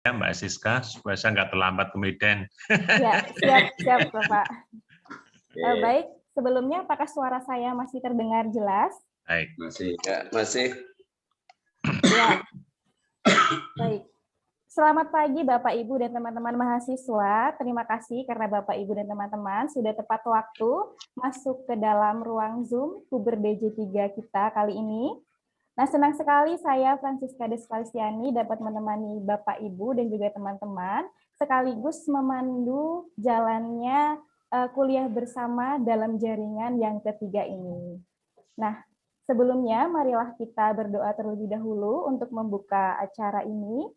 ya Mbak Siska, supaya saya nggak terlambat ke Medan. Ya, siap Bapak. Baik, sebelumnya apakah suara saya masih terdengar jelas? Baik. Masih, ya, masih. Ya, baik. Selamat pagi Bapak Ibu dan teman-teman mahasiswa. Terima kasih karena Bapak Ibu dan teman-teman sudah tepat waktu masuk ke dalam ruang Zoom Kuber DJ3 kita kali ini. Nah, senang sekali saya Francisca Desvalisiani dapat menemani Bapak Ibu dan juga teman-teman sekaligus memandu jalannya kuliah bersama dalam jaringan yang ketiga ini. Nah, sebelumnya marilah kita berdoa terlebih dahulu untuk membuka acara ini.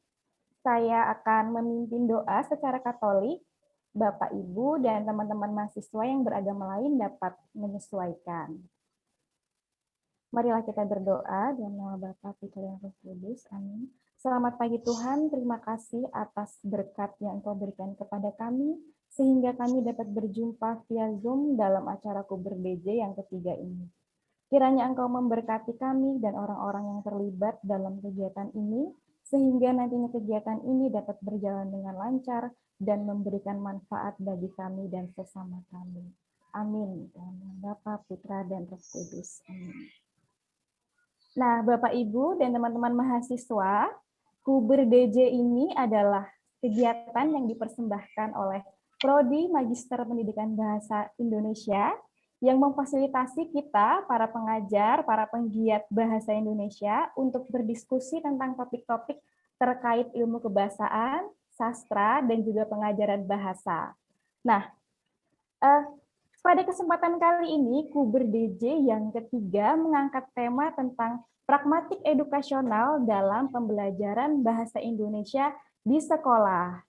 Saya akan memimpin doa secara Katolik. Bapak, Ibu, dan teman-teman mahasiswa yang beragama lain dapat menyesuaikan. Marilah kita berdoa dalam nama Bapa, Putra, dan Roh Kudus. Amin. Selamat pagi Tuhan, terima kasih atas berkat yang Engkau berikan kepada kami, sehingga kami dapat berjumpa via Zoom dalam acara Kuber DJ yang ketiga ini. Kiranya Engkau memberkati kami dan orang-orang yang terlibat dalam kegiatan ini, sehingga nantinya kegiatan ini dapat berjalan dengan lancar dan memberikan manfaat bagi kami dan sesama kami. Amin. Bapa, Putra, dan Roh Kudus. Amin. Nah, Bapak, Ibu, dan teman-teman mahasiswa, Kuber DJ ini adalah kegiatan yang dipersembahkan oleh Prodi Magister Pendidikan Bahasa Indonesia yang memfasilitasi kita, para pengajar, para penggiat bahasa Indonesia, untuk berdiskusi tentang topik-topik terkait ilmu kebahasaan, sastra, dan juga pengajaran bahasa. Nah, pada kesempatan kali ini, Kuber DJ yang ketiga mengangkat tema tentang pragmatik edukasional dalam pembelajaran bahasa Indonesia di sekolah.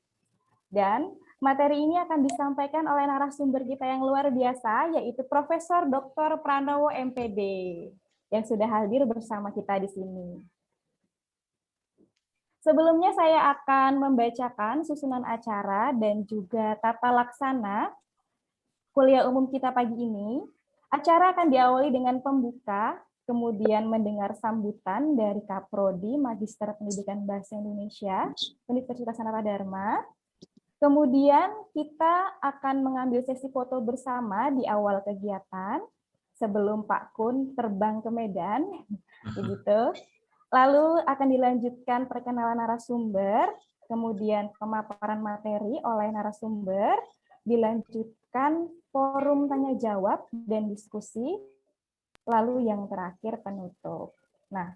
Dan materi ini akan disampaikan oleh narasumber kita yang luar biasa, yaitu Profesor Dr. Pranowo MPD, yang sudah hadir bersama kita di sini. Sebelumnya saya akan membacakan susunan acara dan juga tata laksana kuliah umum kita pagi ini. Acara akan diawali dengan pembuka, kemudian mendengar sambutan dari Kaprodi Magister Pendidikan Bahasa Indonesia, Universitas Sanata Dharma. Kemudian kita akan mengambil sesi foto bersama di awal kegiatan sebelum Pak Kun terbang ke Medan, begitu. Lalu akan dilanjutkan perkenalan narasumber, kemudian pemaparan materi oleh narasumber, dilanjutkan forum tanya jawab dan diskusi, lalu yang terakhir penutup. Nah,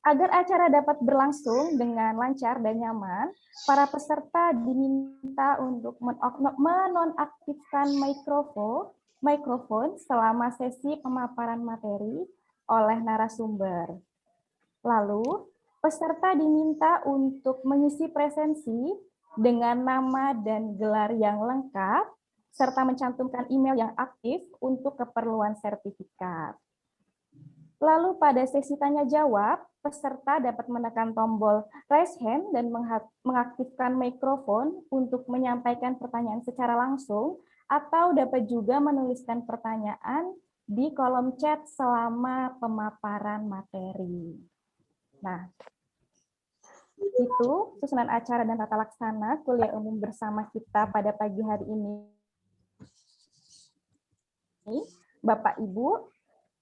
agar acara dapat berlangsung dengan lancar dan nyaman, para peserta diminta untuk menonaktifkan mikrofon selama sesi pemaparan materi oleh narasumber. Lalu, peserta diminta untuk mengisi presensi dengan nama dan gelar yang lengkap, serta mencantumkan email yang aktif untuk keperluan sertifikat. Lalu pada sesi tanya jawab, peserta dapat menekan tombol raise hand dan mengaktifkan mikrofon untuk menyampaikan pertanyaan secara langsung, atau dapat juga menuliskan pertanyaan di kolom chat selama pemaparan materi. Nah, itu susunan acara dan tata laksana kuliah umum bersama kita pada pagi hari ini. Bapak, Ibu,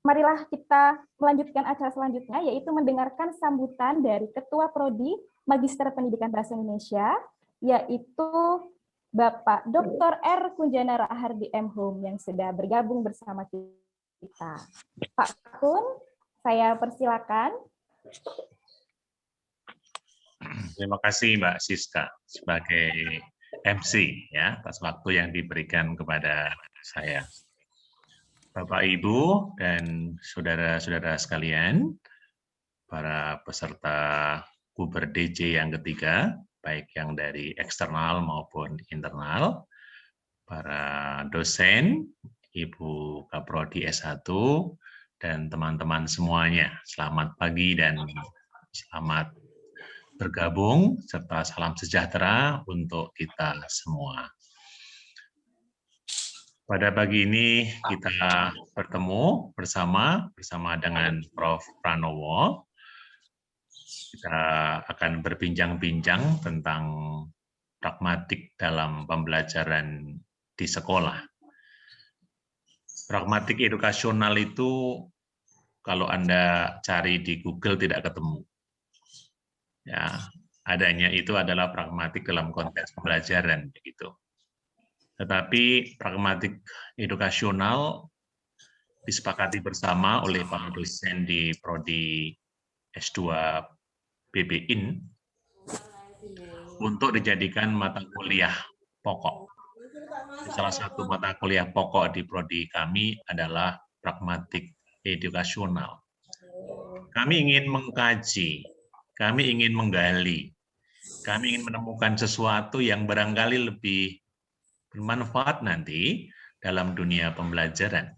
marilah kita melanjutkan acara selanjutnya, yaitu mendengarkan sambutan dari Ketua Prodi Magister Pendidikan Bahasa Indonesia, yaitu Bapak Dr. R. Kunjana Rahardi M. Hum, yang sudah bergabung bersama kita. Pak Kun, saya persilakan. Terima kasih Mbak Siska sebagai MC ya atas waktu yang diberikan kepada saya. Bapak, Ibu, dan saudara-saudara sekalian, para peserta Kuber DJ yang ketiga, baik yang dari eksternal maupun internal, para dosen, Ibu Kaprodi S1, dan teman-teman semuanya. Selamat pagi dan selamat bergabung, serta salam sejahtera untuk kita semua. Pada pagi ini kita bertemu bersama dengan Prof. Pranowo Kita akan berbincang-bincang tentang pragmatik dalam pembelajaran di sekolah. Pragmatik edukasional itu kalau Anda cari di Google tidak ketemu. Ya, adanya itu adalah pragmatik dalam konteks pembelajaran begitu. Tetapi pragmatik edukasional disepakati bersama oleh para dosen di prodi S2 BBIN untuk dijadikan mata kuliah pokok. Salah satu mata kuliah pokok di prodi kami adalah pragmatik edukasional. Kami ingin mengkaji, kami ingin menggali, kami ingin menemukan sesuatu yang barangkali lebih bermanfaat nanti dalam dunia pembelajaran.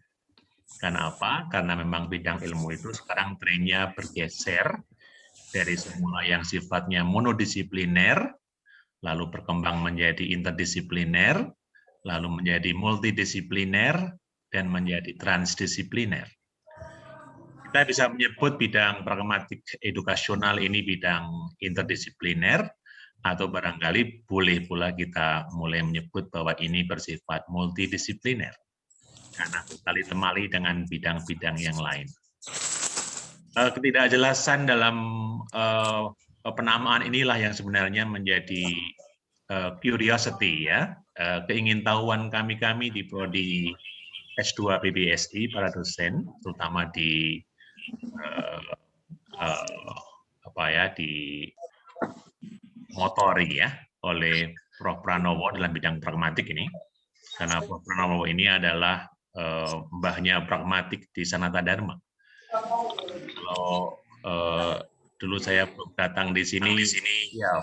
Karena apa? Karena memang bidang ilmu itu sekarang trennya bergeser dari semula yang sifatnya monodisipliner, lalu berkembang menjadi interdisipliner, lalu menjadi multidisipliner, dan menjadi transdisipliner. Kita bisa menyebut bidang pragmatik edukasional ini bidang interdisipliner, atau barangkali boleh pula kita mulai menyebut bahwa ini bersifat multidisipliner, karena bertali temali dengan bidang-bidang yang lain. Ketidakjelasan dalam penamaan inilah yang sebenarnya menjadi curiosity, ya, keingintahuan kami di prodi S2 PBSI, para dosen, terutama di motori ya oleh Prof. Pranowo dalam bidang pragmatik ini, karena Prof. Pranowo ini adalah mbahnya pragmatik di Sanata Dharma. Kalau dulu saya datang di sini, ya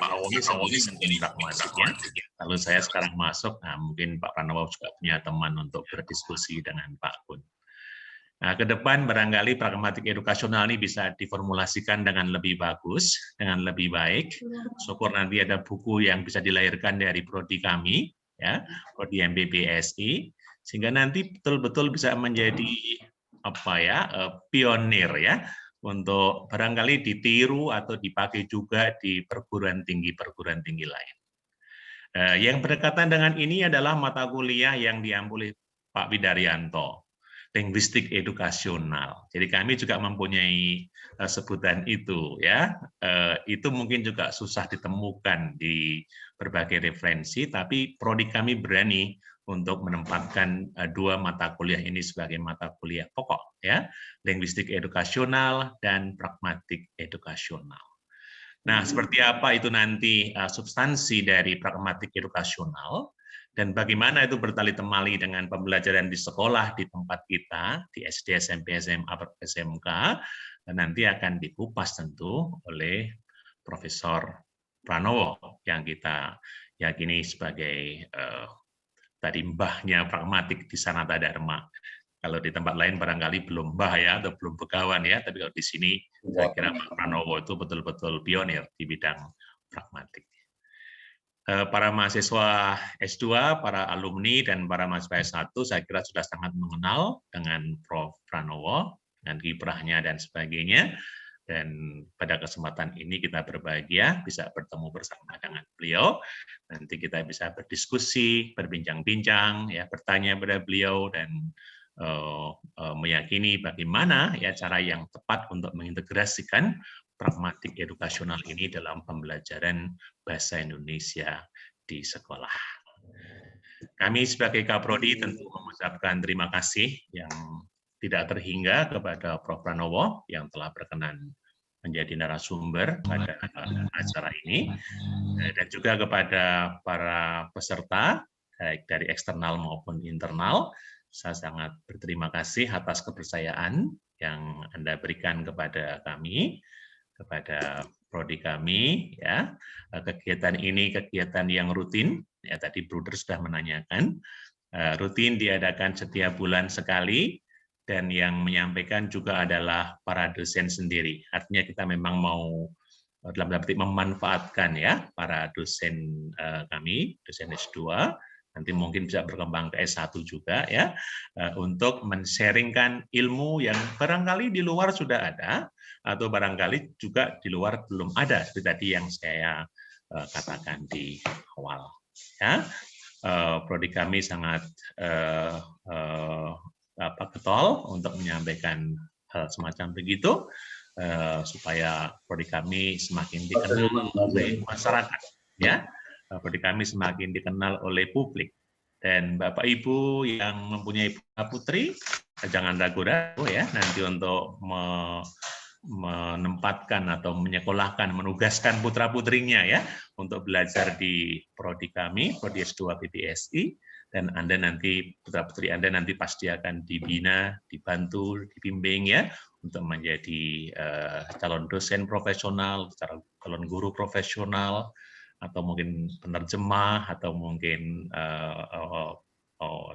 Pak Pranowo ini sendiri pragmatik ya. Lalu saya sekarang masuk, nah mungkin Pak Pranowo juga punya teman untuk berdiskusi dengan Pak Kun. Nah, ke depan barangkali pragmatik edukasional ini bisa diformulasikan dengan lebih bagus, dengan lebih baik. Syukur nanti ada buku yang bisa dilahirkan dari prodi kami, ya, prodi MBBSI, sehingga nanti betul-betul bisa menjadi pionir ya, untuk barangkali ditiru atau dipakai juga di perguruan tinggi lain. Yang berdekatan dengan ini adalah mata kuliah yang diambil oleh Pak Widaryanto, linguistik edukasional. Jadi kami juga mempunyai sebutan itu ya. Itu mungkin juga susah ditemukan di berbagai referensi, tapi prodi kami berani untuk menempatkan dua mata kuliah ini sebagai mata kuliah pokok ya, linguistik edukasional dan pragmatik edukasional. Nah, seperti apa itu nanti substansi dari pragmatik edukasional, dan bagaimana itu bertali temali dengan pembelajaran di sekolah, di tempat kita, di SD, SMP, SMA, SMK, dan nanti akan dikupas tentu oleh Profesor Pranowo, yang kita yakini sebagai tadi mbahnya pragmatik di Sanata Dharma. Kalau di tempat lain barangkali belum mbah ya, atau belum begawan ya, tapi kalau di sini saya kira Pak Pranowo itu betul-betul pionir di bidang pragmatik. Para mahasiswa S2, para alumni, dan para mahasiswa S1 saya kira sudah sangat mengenal dengan Prof. Pranowo, dengan kiprahnya dan sebagainya. Dan pada kesempatan ini kita berbahagia bisa bertemu bersama dengan beliau. Nanti kita bisa berdiskusi, berbincang-bincang, ya, bertanya pada beliau, dan meyakini bagaimana ya cara yang tepat untuk mengintegrasikan pragmatik edukasional ini dalam pembelajaran bahasa Indonesia di sekolah. Kami sebagai Kaprodi tentu mengucapkan terima kasih yang tidak terhingga kepada Prof. Pranowo yang telah berkenan menjadi narasumber pada acara ini, dan juga kepada para peserta baik dari eksternal maupun internal. Saya sangat berterima kasih atas kepercayaan yang Anda berikan kepada kami, kepada prodi kami ya. Kegiatan ini kegiatan yang rutin ya, tadi Bruder sudah menanyakan, rutin diadakan setiap bulan sekali, dan yang menyampaikan juga adalah para dosen sendiri. Artinya kita memang mau dalam arti memanfaatkan ya para dosen kami, dosen S2, nanti mungkin bisa berkembang ke S1 juga ya, untuk men-sharingkan ilmu yang barangkali di luar sudah ada, atau barangkali juga di luar belum ada seperti tadi yang saya katakan di awal. Ya, prodi kami sangat getol untuk menyampaikan hal semacam begitu supaya prodi kami semakin dikenal oleh masyarakat. Ya, prodi kami semakin dikenal oleh publik. Dan Bapak Ibu yang mempunyai putra-putri, jangan ragu-ragu ya nanti untuk menempatkan atau menyekolahkan, menugaskan putra-putrinya ya untuk belajar di prodi kami, prodi S2 PPSI, dan Anda nanti, putra-putri Anda nanti pasti akan dibina, dibantu, dibimbing ya untuk menjadi calon dosen profesional, calon guru profesional, atau mungkin penerjemah, atau mungkin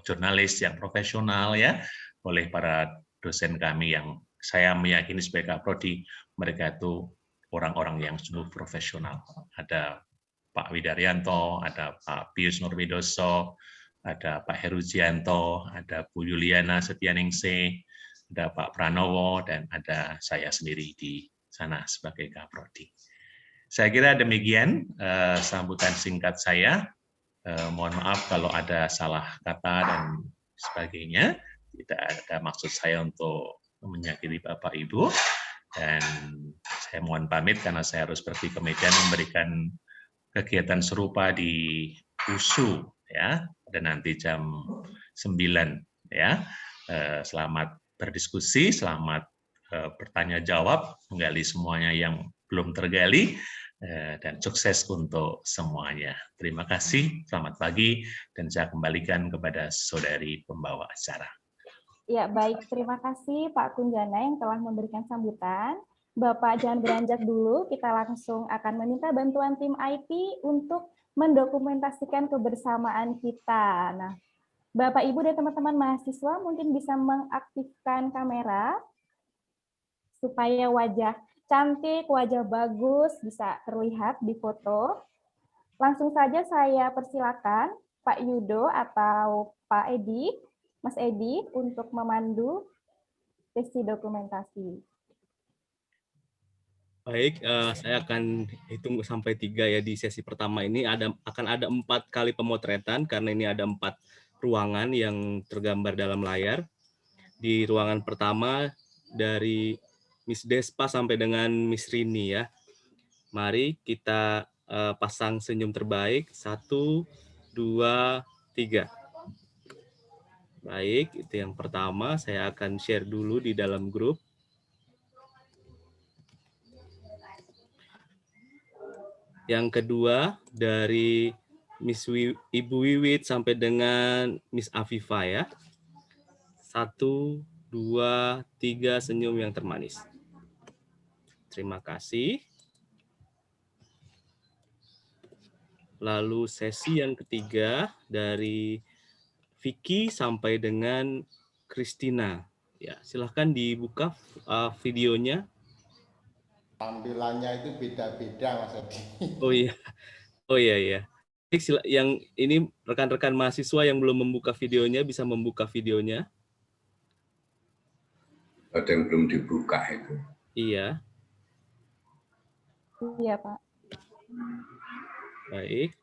jurnalis yang profesional ya, oleh para dosen kami yang saya meyakini sebagai Kaprodi, mereka itu orang-orang yang sungguh profesional. Ada Pak Widaryanto, ada Pak Pius Nurwidoso, ada Pak Heruzianto, ada Bu Yuliana Setianingsih, ada Pak Pranowo, dan ada saya sendiri di sana sebagai Kaprodi. Saya kira demikian sambutan singkat saya. Mohon maaf kalau ada salah kata dan sebagainya. Tidak ada maksud saya untuk menyakiti Bapak Ibu. Dan saya mohon pamit karena saya harus pergi ke Medan memberikan kegiatan serupa di USU ya, dan nanti jam 9 ya. Selamat berdiskusi, selamat bertanya jawab, menggali semuanya yang belum tergali, dan sukses untuk semuanya. Terima kasih, selamat pagi, dan saya kembalikan kepada saudari pembawa acara. Ya, baik. Terima kasih Pak Kunjana yang telah memberikan sambutan. Bapak jangan beranjak dulu, kita langsung akan meminta bantuan tim IT untuk mendokumentasikan kebersamaan kita. Nah, Bapak, Ibu, dan teman-teman mahasiswa mungkin bisa mengaktifkan kamera supaya wajah cantik, wajah bagus bisa terlihat di foto. Langsung saja saya persilakan Pak Yudo atau Pak Edi, Mas Edi, untuk memandu sesi dokumentasi. Baik, saya akan hitung sampai 3 ya di sesi pertama ini. Akan ada 4 kali pemotretan karena ini ada 4 ruangan yang tergambar dalam layar. Di ruangan pertama dari Miss Despa sampai dengan Miss Rini ya. Mari kita pasang senyum terbaik. 1, 2, 3. Baik, itu yang pertama. Saya akan share dulu di dalam grup. Yang kedua dari Ibu Wiwit sampai dengan Miss Afifa ya. 1, 2, 3 senyum yang termanis. Terima kasih. Lalu sesi yang ketiga dari Vicky sampai dengan Christina. Ya, silahkan dibuka videonya. Tampilannya itu beda-beda, Mas Edi. Oh iya. Yang ini rekan-rekan mahasiswa yang belum membuka videonya bisa membuka videonya. Ada yang belum dibuka itu. Iya. Iya, Pak. Baik.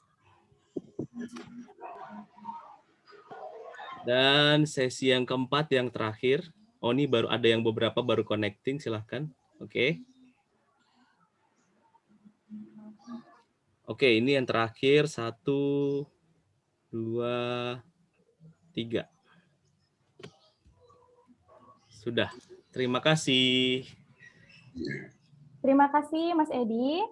Dan sesi yang keempat, yang terakhir. Oh, ini baru ada yang beberapa baru connecting, silahkan. Oke. Oke, ini yang terakhir. 1, 2, 3. Sudah. Terima kasih. Terima kasih, Mas Edi.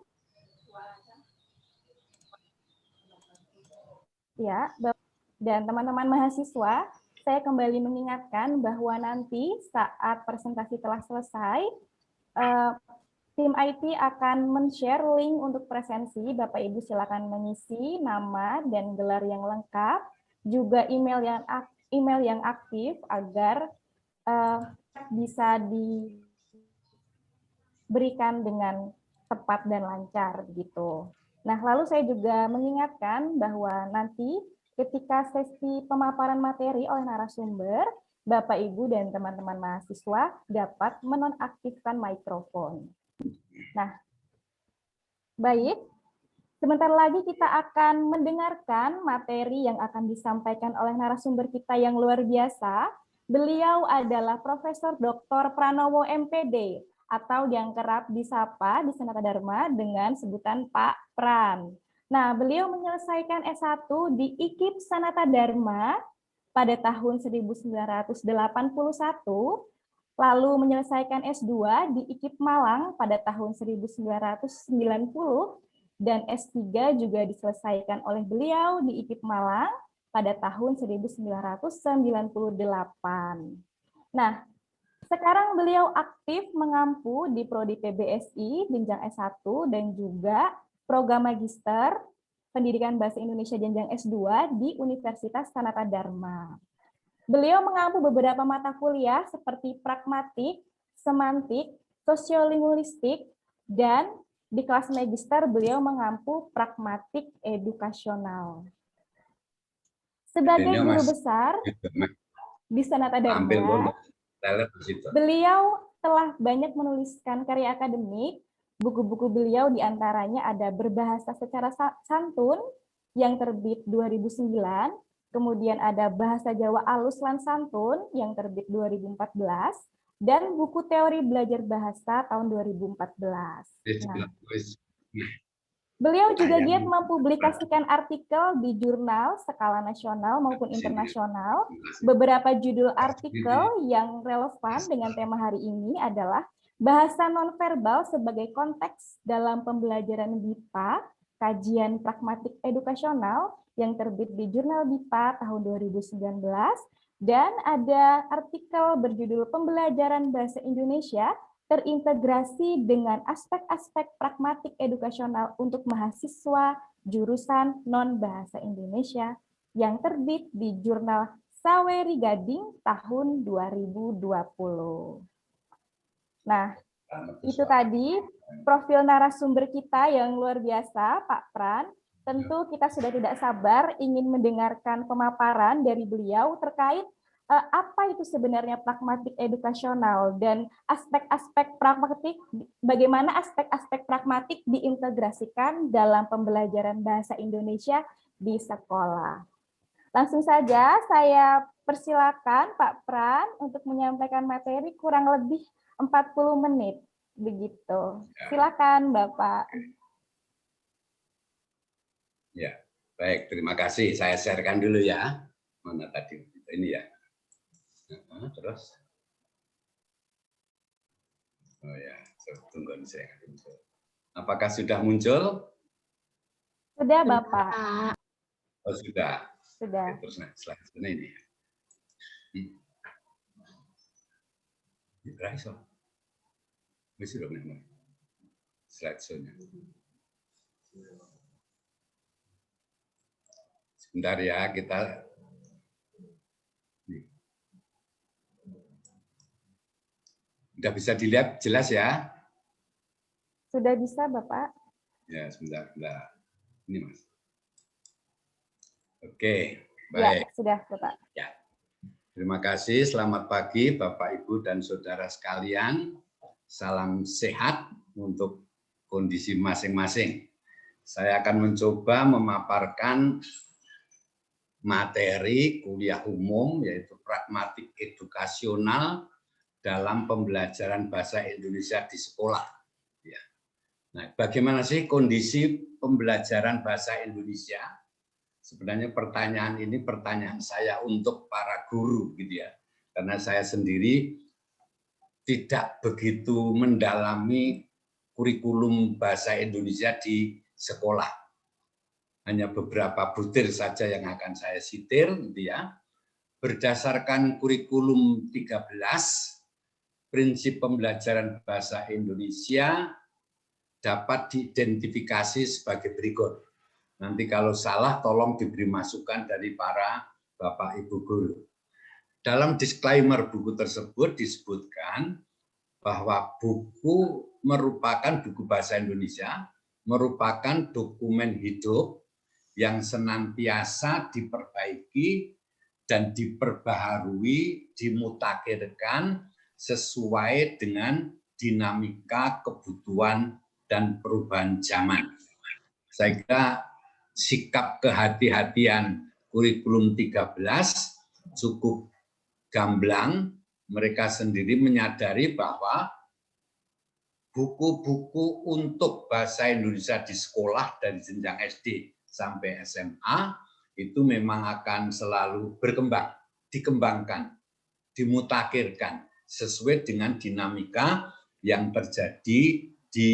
Ya, dan teman-teman mahasiswa, saya kembali mengingatkan bahwa nanti saat presentasi telah selesai, tim IT akan men-share link untuk presensi. Bapak Ibu silakan mengisi nama dan gelar yang lengkap, juga email yang aktif agar bisa diberikan dengan tepat dan lancar gitu. Nah, lalu saya juga mengingatkan bahwa nanti ketika sesi pemaparan materi oleh narasumber, Bapak, Ibu, dan teman-teman mahasiswa dapat menonaktifkan mikrofon. Nah, baik. Sebentar lagi kita akan mendengarkan materi yang akan disampaikan oleh narasumber kita yang luar biasa. Beliau adalah Profesor Dr. Pranowo MPD atau yang kerap disapa di Sanata Dharma dengan sebutan Pak Pran. Nah, beliau menyelesaikan S1 di IKIP Sanata Dharma pada tahun 1981, lalu menyelesaikan S2 di IKIP Malang pada tahun 1990, dan S3 juga diselesaikan oleh beliau di IKIP Malang pada tahun 1998. Nah, sekarang beliau aktif mengampu di Prodi PBSI jenjang S1 dan juga program Magister Pendidikan Bahasa Indonesia jenjang S2 di Universitas Sanata Dharma. Beliau mengampu beberapa mata kuliah seperti pragmatik, semantik, sosiolinguistik, dan di kelas magister beliau mengampu pragmatik edukasional. Sebagai guru besar di Sanata Dharma, beliau telah banyak menuliskan karya akademik. Buku-buku beliau diantaranya ada Berbahasa Secara Santun yang terbit 2009, kemudian ada Bahasa Jawa Alus lan Santun yang terbit 2014, dan buku Teori Belajar Bahasa tahun 2014. Nah, beliau juga giat mempublikasikan artikel di jurnal skala nasional maupun internasional. Beberapa judul artikel yang relevan dengan tema hari ini adalah Bahasa Nonverbal sebagai Konteks dalam Pembelajaran BIPA, Kajian Pragmatik Edukasional yang terbit di Jurnal BIPA tahun 2019, dan ada artikel berjudul Pembelajaran Bahasa Indonesia terintegrasi dengan aspek-aspek pragmatik edukasional untuk mahasiswa jurusan non-bahasa Indonesia yang terbit di Jurnal Saweri Gading tahun 2020. Nah, itu tadi profil narasumber kita yang luar biasa, Pak Pran. Tentu kita sudah tidak sabar ingin mendengarkan pemaparan dari beliau terkait apa itu sebenarnya pragmatik edukasional dan aspek-aspek pragmatik, bagaimana aspek-aspek pragmatik diintegrasikan dalam pembelajaran bahasa Indonesia di sekolah. Langsung saja saya persilakan Pak Pran untuk menyampaikan materi kurang lebih 40 menit. Begitu. Silakan Bapak. Ya, baik. Terima kasih. Saya sharekan dulu ya. Mana tadi? Ini ya. Terus. Oh ya, tunggu saya. Apakah sudah muncul? Sudah, Bapak. Oh, sudah. Sudah. Oke, terus selanjutnya ini. Berhasil. Bisa dong memang. Slide-nya. Sebentar ya, kita udah bisa dilihat jelas ya? Sudah bisa, Bapak. Ya, sebentar. Ini, Mas. Oke, Ya, baik. sudah, Bapak. Ya. Terima kasih. Selamat pagi, Bapak, Ibu, dan saudara sekalian. Salam sehat untuk kondisi masing-masing. Saya akan mencoba memaparkan materi kuliah umum, yaitu pragmatik edukasional dalam pembelajaran bahasa Indonesia di sekolah. Ya. Nah, bagaimana sih kondisi pembelajaran bahasa Indonesia? Sebenarnya pertanyaan ini pertanyaan saya untuk para guru, gitu ya. Karena saya sendiri tidak begitu mendalami kurikulum bahasa Indonesia di sekolah. Hanya beberapa butir saja yang akan saya sitir, gitu ya. Berdasarkan kurikulum 13, prinsip pembelajaran bahasa Indonesia dapat diidentifikasi sebagai berikut. Nanti kalau salah tolong diberi masukan dari para Bapak Ibu guru. Dalam disclaimer buku tersebut disebutkan bahwa buku bahasa Indonesia merupakan dokumen hidup yang senantiasa diperbaiki dan diperbaharui, dimutakhirkan sesuai dengan dinamika kebutuhan dan perubahan zaman. Saya kira sikap kehati-hatian kurikulum 13 cukup gamblang. Mereka sendiri menyadari bahwa buku-buku untuk bahasa Indonesia di sekolah dari jenjang SD sampai SMA itu memang akan selalu berkembang, dikembangkan, dimutakhirkan sesuai dengan dinamika yang terjadi di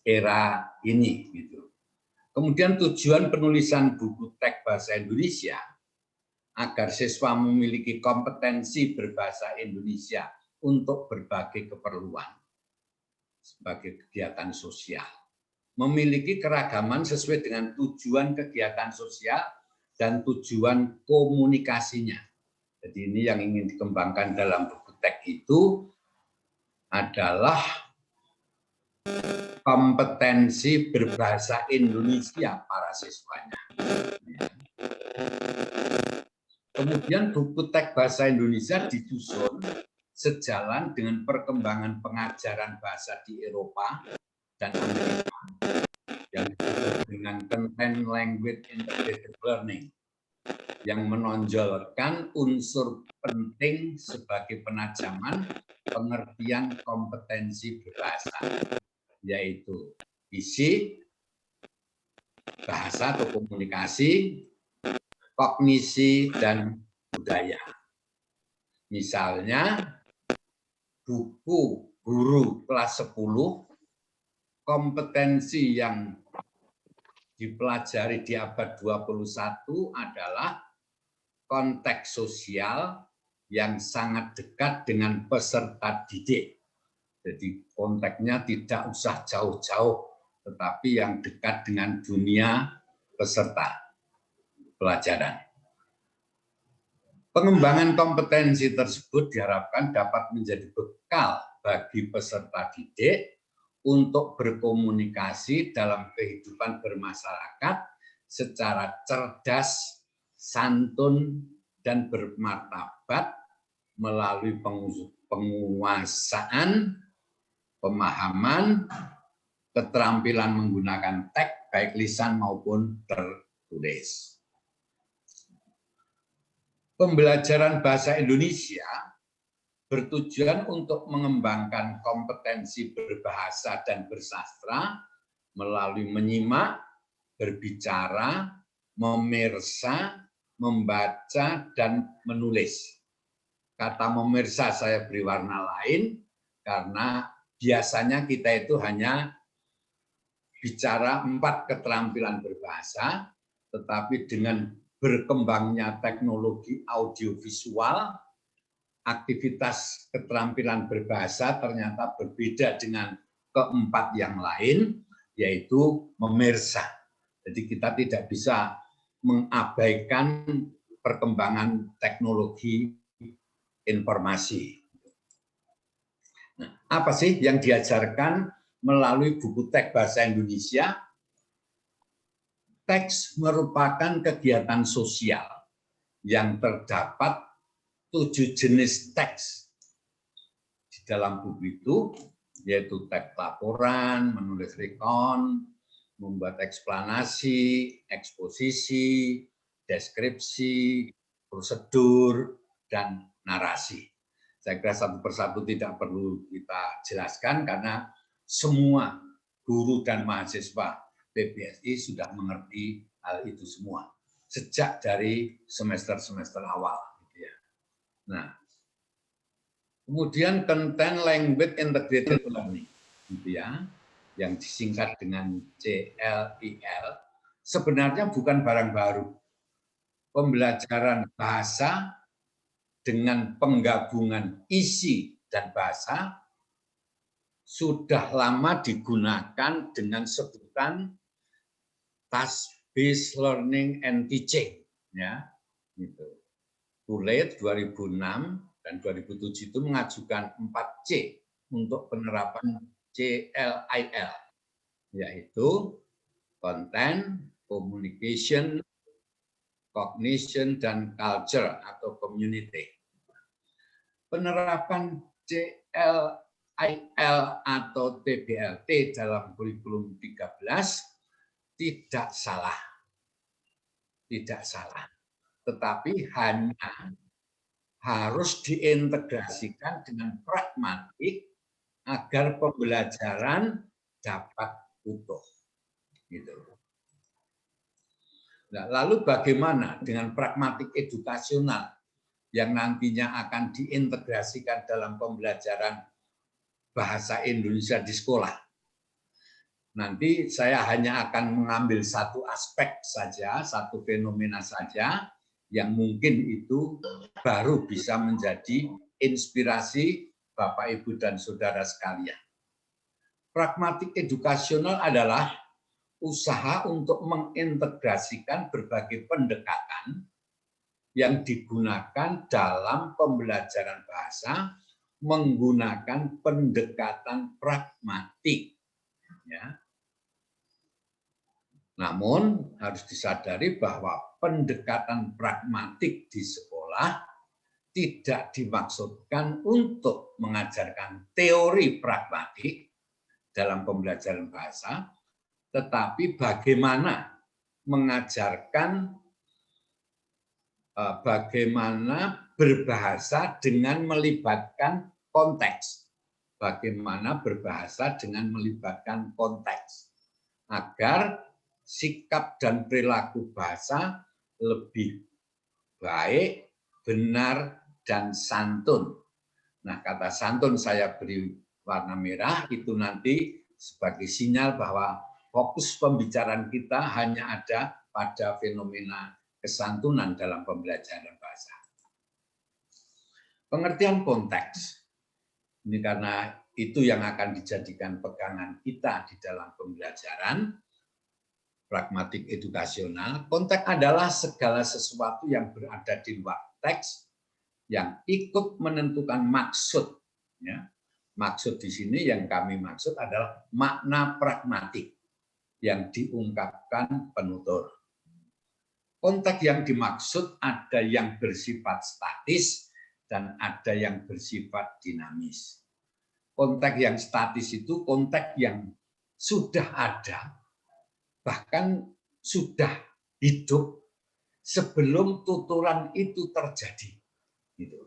era ini. Gitu. Kemudian tujuan penulisan buku teks bahasa Indonesia agar siswa memiliki kompetensi berbahasa Indonesia untuk berbagai keperluan sebagai kegiatan sosial. Memiliki keragaman sesuai dengan tujuan kegiatan sosial dan tujuan komunikasinya. Jadi ini yang ingin dikembangkan dalam buku teks itu adalah kompetensi berbahasa Indonesia para siswanya. Kemudian buku teks bahasa Indonesia disusun sejalan dengan perkembangan pengajaran bahasa di Eropa dan Amerika yang disebut dengan Content Language Integrated Learning yang menonjolkan unsur penting sebagai penajaman pengertian kompetensi berbahasa, yaitu isi, bahasa atau komunikasi, kognisi, dan budaya. Misalnya, buku guru kelas 10, kompetensi yang dipelajari di abad 21 adalah konteks sosial yang sangat dekat dengan peserta didik. Jadi konteksnya tidak usah jauh-jauh, tetapi yang dekat dengan dunia peserta pelajaran. Pengembangan kompetensi tersebut diharapkan dapat menjadi bekal bagi peserta didik untuk berkomunikasi dalam kehidupan bermasyarakat secara cerdas, santun, dan bermartabat melalui penguasaan, pemahaman, keterampilan menggunakan teks baik lisan maupun tertulis. Pembelajaran bahasa Indonesia bertujuan untuk mengembangkan kompetensi berbahasa dan bersastra melalui menyimak, berbicara, memirsa, membaca, dan menulis. Kata memirsa saya beri warna lain karena biasanya kita itu hanya bicara 4 keterampilan berbahasa, tetapi dengan berkembangnya teknologi audiovisual, aktivitas keterampilan berbahasa ternyata berbeda dengan keempat yang lain, yaitu memirsa. Jadi kita tidak bisa mengabaikan perkembangan teknologi informasi. Nah, apa sih yang diajarkan melalui buku teks bahasa Indonesia? Teks merupakan kegiatan sosial yang terdapat 7 jenis teks di dalam buku itu, yaitu teks laporan, menulis rekon, membuat eksplanasi, eksposisi, deskripsi, prosedur, dan narasi. Saya kira satu persatu tidak perlu kita jelaskan karena semua guru dan mahasiswa PBSI sudah mengerti hal itu semua sejak dari semester-semester awal. Nah, kemudian Content Language Integrated Learning, yang disingkat dengan CLIL, sebenarnya bukan barang baru. Pembelajaran bahasa dengan penggabungan isi dan bahasa sudah lama digunakan dengan sebutan Task-Based Learning and Teaching, ya, gitu. Kulet 2006 dan 2007 itu mengajukan 4C untuk penerapan CLIL, yaitu Content, Communication, cognition, dan culture atau community. Penerapan CLIL atau TBLT dalam kurikulum 13 tidak salah. Tidak salah. Tetapi hanya harus diintegrasikan dengan pragmatik agar pembelajaran dapat utuh. Gitu. Nah, lalu bagaimana dengan pragmatik edukasional yang nantinya akan diintegrasikan dalam pembelajaran bahasa Indonesia di sekolah? Nanti saya hanya akan mengambil satu aspek saja, satu fenomena saja, yang mungkin itu baru bisa menjadi inspirasi Bapak, Ibu, dan Saudara sekalian. Pragmatik edukasional adalah usaha untuk mengintegrasikan berbagai pendekatan yang digunakan dalam pembelajaran bahasa menggunakan pendekatan pragmatik. Ya. Namun harus disadari bahwa pendekatan pragmatik di sekolah tidak dimaksudkan untuk mengajarkan teori pragmatik dalam pembelajaran bahasa, tetapi bagaimana mengajarkan bagaimana berbahasa dengan melibatkan konteks. Bagaimana berbahasa dengan melibatkan konteks. Agar sikap dan perilaku bahasa lebih baik, benar, dan santun. Nah, kata santun saya beri warna merah, itu nanti sebagai sinyal bahwa fokus pembicaraan kita hanya ada pada fenomena kesantunan dalam pembelajaran bahasa. Pengertian konteks. Ini karena itu yang akan dijadikan pegangan kita di dalam pembelajaran pragmatik edukasional. Konteks adalah segala sesuatu yang berada di luar teks yang ikut menentukan maksud. Ya. Maksud di sini yang kami maksud adalah makna pragmatik yang diungkapkan penutur. Konteks yang dimaksud ada yang bersifat statis dan ada yang bersifat dinamis. Konteks yang statis itu konteks yang sudah ada, bahkan sudah hidup sebelum tuturan itu terjadi. Gitu.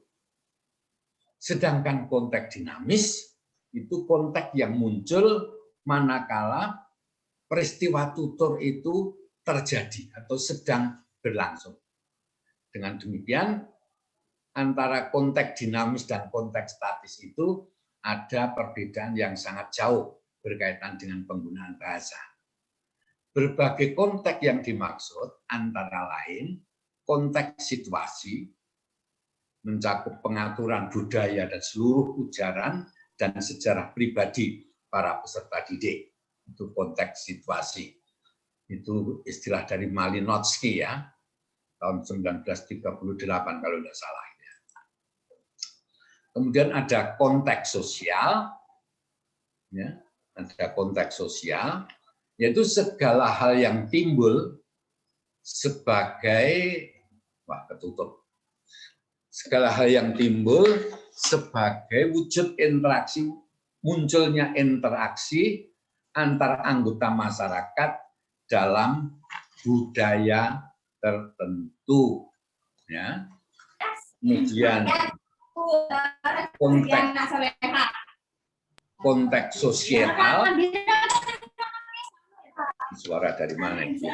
Sedangkan konteks dinamis itu konteks yang muncul manakala peristiwa tutur itu terjadi atau sedang berlangsung. Dengan demikian, antara konteks dinamis dan konteks statis itu ada perbedaan yang sangat jauh berkaitan dengan penggunaan bahasa. Berbagai konteks yang dimaksud antara lain konteks situasi, mencakup pengaturan budaya dan seluruh ujaran dan sejarah pribadi para peserta didik. Itu konteks situasi. Itu istilah dari Malinowski ya, tahun 1938 kalau tidak salah. Kemudian ada konteks sosial, ya, ada konteks sosial, yaitu segala hal yang timbul sebagai, segala hal yang timbul sebagai wujud interaksi, munculnya interaksi antar anggota masyarakat dalam budaya tertentu. Ya. Kemudian konteks sosial, suara dari mana itu?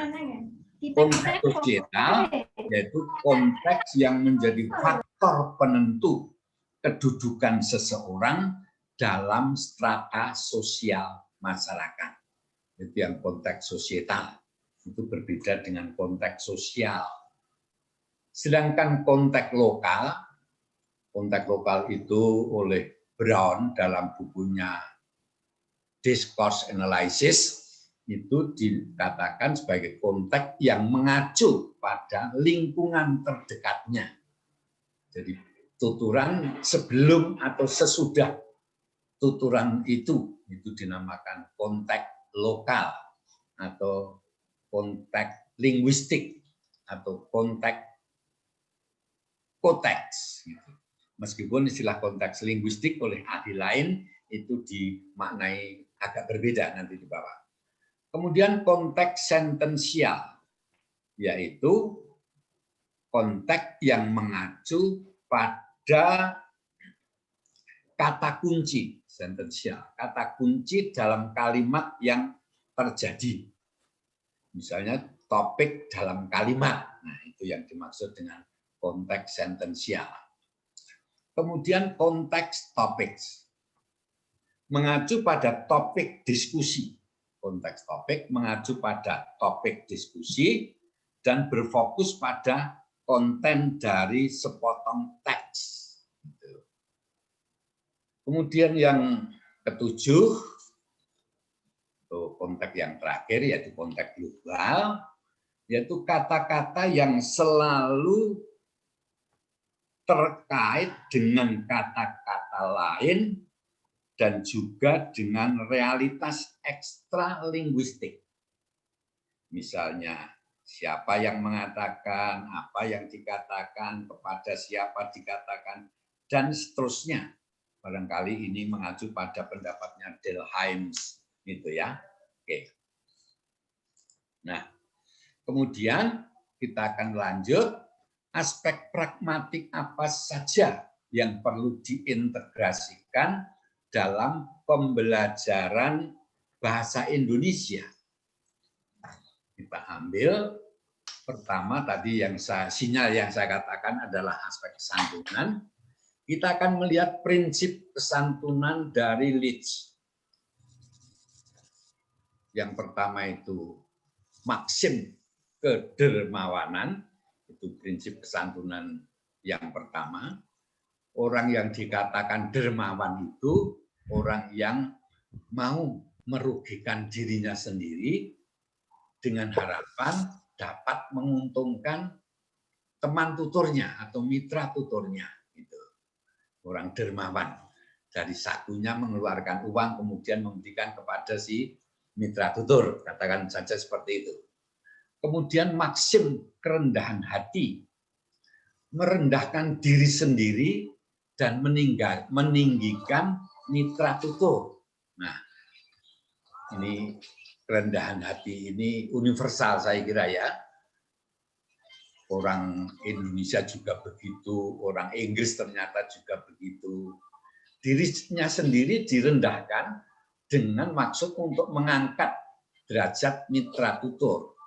Konteks sosial yaitu konteks yang menjadi faktor penentu kedudukan seseorang dalam strata sosial masyarakat. Itu yang konteks sosial. Itu berbeda dengan konteks sosial. Sedangkan konteks lokal itu oleh Brown dalam bukunya Discourse Analysis itu dikatakan sebagai konteks yang mengacu pada lingkungan terdekatnya. Jadi tuturan sebelum atau sesudah tuturan itu dinamakan konteks lokal atau konteks linguistik atau konteks. Gitu. Meskipun istilah konteks linguistik oleh ahli lain itu dimaknai agak berbeda nanti di bawah. Kemudian konteks sentensial, yaitu konteks yang mengacu pada kata kunci sentensial, kata kunci dalam kalimat yang terjadi. Misalnya topik dalam kalimat. Nah, itu yang dimaksud dengan konteks sentensial. Kemudian konteks topik. Mengacu pada topik diskusi. Konteks topik mengacu pada topik diskusi dan berfokus pada konten dari sepotong teks. Kemudian yang ketujuh, konteks yang terakhir yaitu konteks global, yaitu kata-kata yang selalu terkait dengan kata-kata lain dan juga dengan realitas ekstra linguistik. Misalnya, siapa yang mengatakan, apa yang dikatakan, kepada siapa dikatakan, dan seterusnya. Barangkali ini mengacu pada pendapatnya Delheims, gitu ya. Oke. Nah, kemudian kita akan lanjut aspek pragmatik apa saja yang perlu diintegrasikan dalam pembelajaran bahasa Indonesia. Kita ambil pertama tadi yang sinyal yang saya katakan adalah aspek kesantunan. Kita akan melihat prinsip kesantunan dari Leeds. Yang pertama itu maksim kedermawanan, itu prinsip kesantunan yang pertama. Orang yang dikatakan dermawan itu orang yang mau merugikan dirinya sendiri dengan harapan dapat menguntungkan teman tuturnya atau mitra tuturnya. Gitu. Orang dermawan. Dari sakunya mengeluarkan uang kemudian memberikan kepada si mitra tutur. Katakan saja seperti itu. Kemudian maksim kerendahan hati. Merendahkan diri sendiri dan meninggikan mitra tutur. Nah, ini kerendahan hati ini universal saya kira ya. Orang Indonesia juga begitu, orang Inggris ternyata juga begitu. Dirinya sendiri direndahkan dengan maksud untuk mengangkat derajat mitra tutur.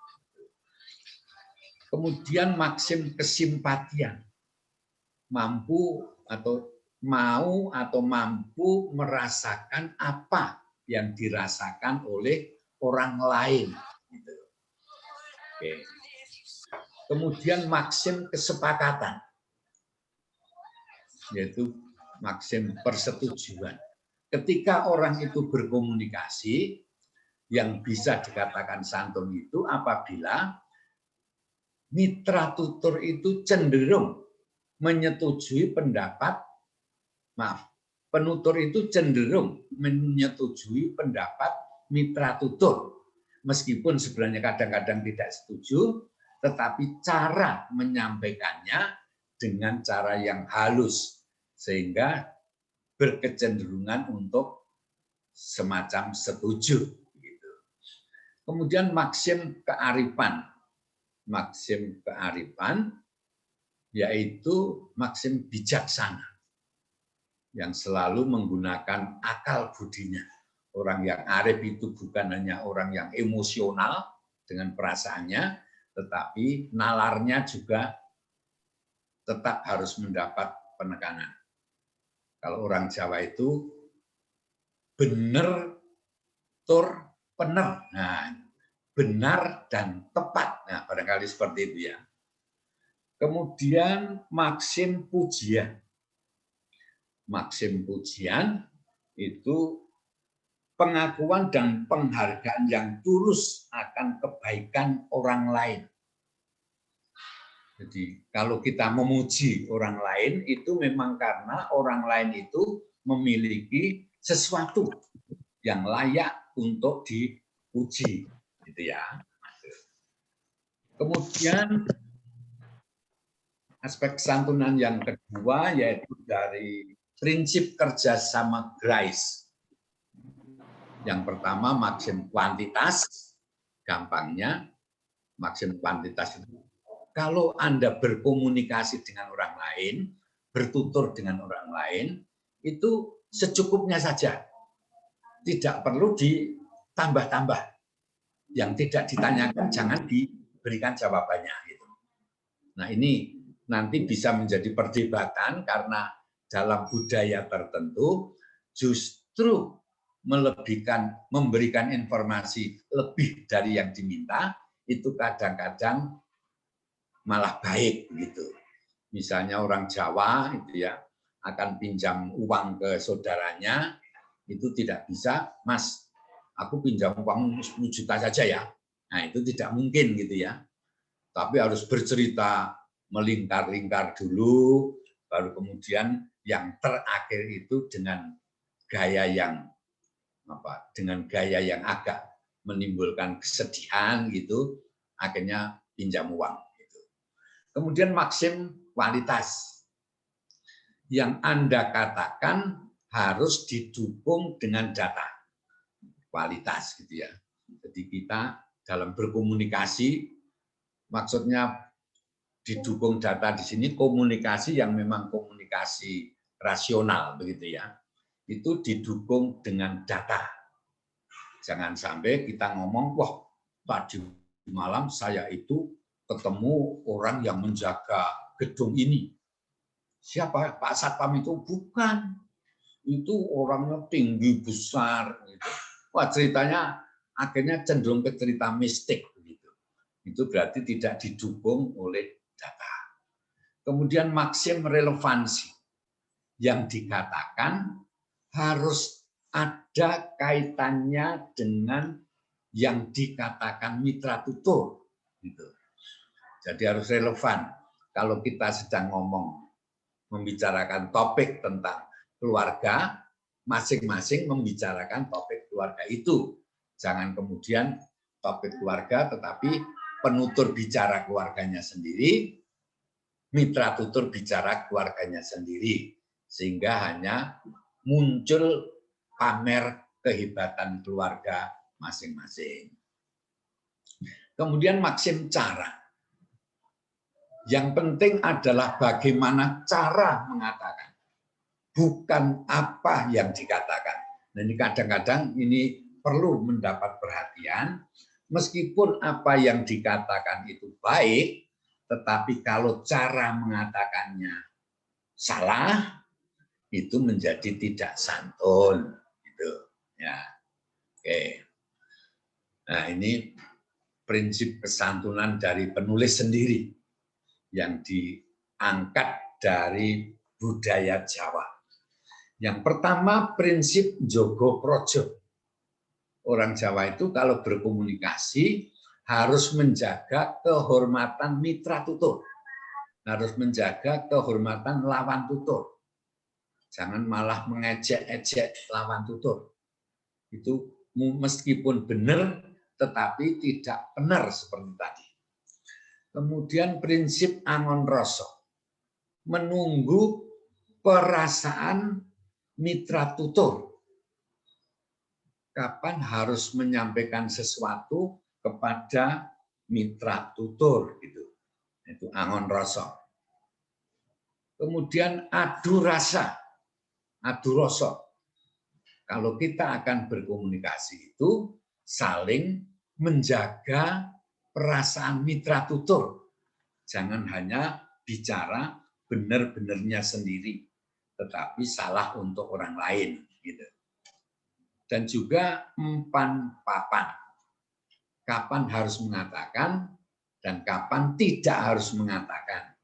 Kemudian maksim kesimpatian. Mampu atau mampu merasakan apa yang dirasakan oleh orang lain. Oke. Kemudian maksim kesepakatan, yaitu maksim persetujuan. Ketika orang itu berkomunikasi, yang bisa dikatakan santun itu apabila mitra tutur itu cenderung menyetujui pendapat, penutur itu cenderung menyetujui pendapat mitra tutur. Meskipun sebenarnya kadang-kadang tidak setuju, tetapi cara menyampaikannya dengan cara yang halus, sehingga berkecenderungan untuk semacam setuju. Kemudian maksim kearifan. Maksim kearifan yaitu maksim bijaksana yang selalu menggunakan akal budinya. Orang yang arif itu bukan hanya orang yang emosional dengan perasaannya, tetapi nalarnya juga tetap harus mendapat penekanan. Kalau orang Jawa itu bener tur pener. Nah, benar dan tepat. Nah, barangkali seperti itu ya. Kemudian maksim pujian. Maksim pujian itu pengakuan dan penghargaan yang tulus akan kebaikan orang lain. Jadi kalau kita memuji orang lain itu memang karena orang lain itu memiliki sesuatu yang layak untuk dipuji, gitu ya. Kemudian Aspek santunan yang kedua yaitu dari prinsip kerjasama GRICE. Yang pertama maksim kuantitas, gampangnya maksim kuantitas itu kalau Anda berkomunikasi dengan orang lain, bertutur dengan orang lain, itu secukupnya saja. Tidak perlu ditambah-tambah. Yang tidak ditanyakan jangan diberikan jawabannya. Gitu. Nah ini nanti bisa menjadi perdebatan karena dalam budaya tertentu justru memberikan informasi lebih dari yang diminta, itu kadang-kadang malah baik gitu. Misalnya orang Jawa itu ya akan pinjam uang ke saudaranya, itu tidak bisa, Mas, aku pinjam uang 10 juta saja ya. Nah, itu tidak mungkin gitu ya. Tapi harus bercerita melingkar-lingkar dulu, baru kemudian yang terakhir itu dengan gaya yang agak menimbulkan kesedihan gitu, akhirnya pinjam uang. Kemudian maksim kualitas. Yang Anda katakan harus didukung dengan data. Kualitas gitu ya. Jadi kita dalam berkomunikasi, maksudnya didukung data di sini komunikasi yang memang komunikasi rasional begitu ya. Itu didukung dengan data. Jangan sampai kita ngomong, wah tadi malam saya itu ketemu orang yang menjaga gedung ini. Siapa? Pak Satpam itu? Bukan. Itu orangnya tinggi, besar. Gitu. Wah, ceritanya akhirnya cenderung ke cerita mistik. Gitu. Itu berarti tidak didukung oleh data. Kemudian maksim relevansi. Yang dikatakan harus ada kaitannya dengan yang dikatakan mitra tutur. Gitu. Jadi harus relevan. Kalau kita sedang membicarakan topik tentang keluarga, masing-masing membicarakan topik keluarga itu. Jangan kemudian topik keluarga tetapi penutur bicara keluarganya sendiri, mitra tutur bicara keluarganya sendiri. Sehingga hanya muncul pamer kehebatan keluarga masing-masing. Kemudian maksim cara. Yang penting adalah bagaimana cara mengatakan, bukan apa yang dikatakan. Dan ini kadang-kadang ini perlu mendapat perhatian, meskipun apa yang dikatakan itu baik, tetapi kalau cara mengatakannya salah, itu menjadi tidak santun. Gitu. Ya. Oke. Nah ini prinsip kesantunan dari penulis sendiri yang diangkat dari budaya Jawa. Yang pertama prinsip Jogo Projo. Orang Jawa itu kalau berkomunikasi harus menjaga kehormatan mitra tutur. Harus menjaga kehormatan lawan tutur. Jangan malah mengejek-ejek lawan tutur. Itu meskipun benar, tetapi tidak benar seperti tadi. Kemudian prinsip angon rasa, menunggu perasaan mitra tutur. Kapan harus menyampaikan sesuatu kepada mitra tutur gitu. Itu angon rasa. Kemudian adu rasa, adu rasa. Kalau kita akan berkomunikasi itu saling menjaga perasaan mitra tutur. Jangan hanya bicara benar-benarnya sendiri, tetapi salah untuk orang lain. Gitu. Dan juga empan papan. Kapan harus mengatakan dan kapan tidak harus mengatakan.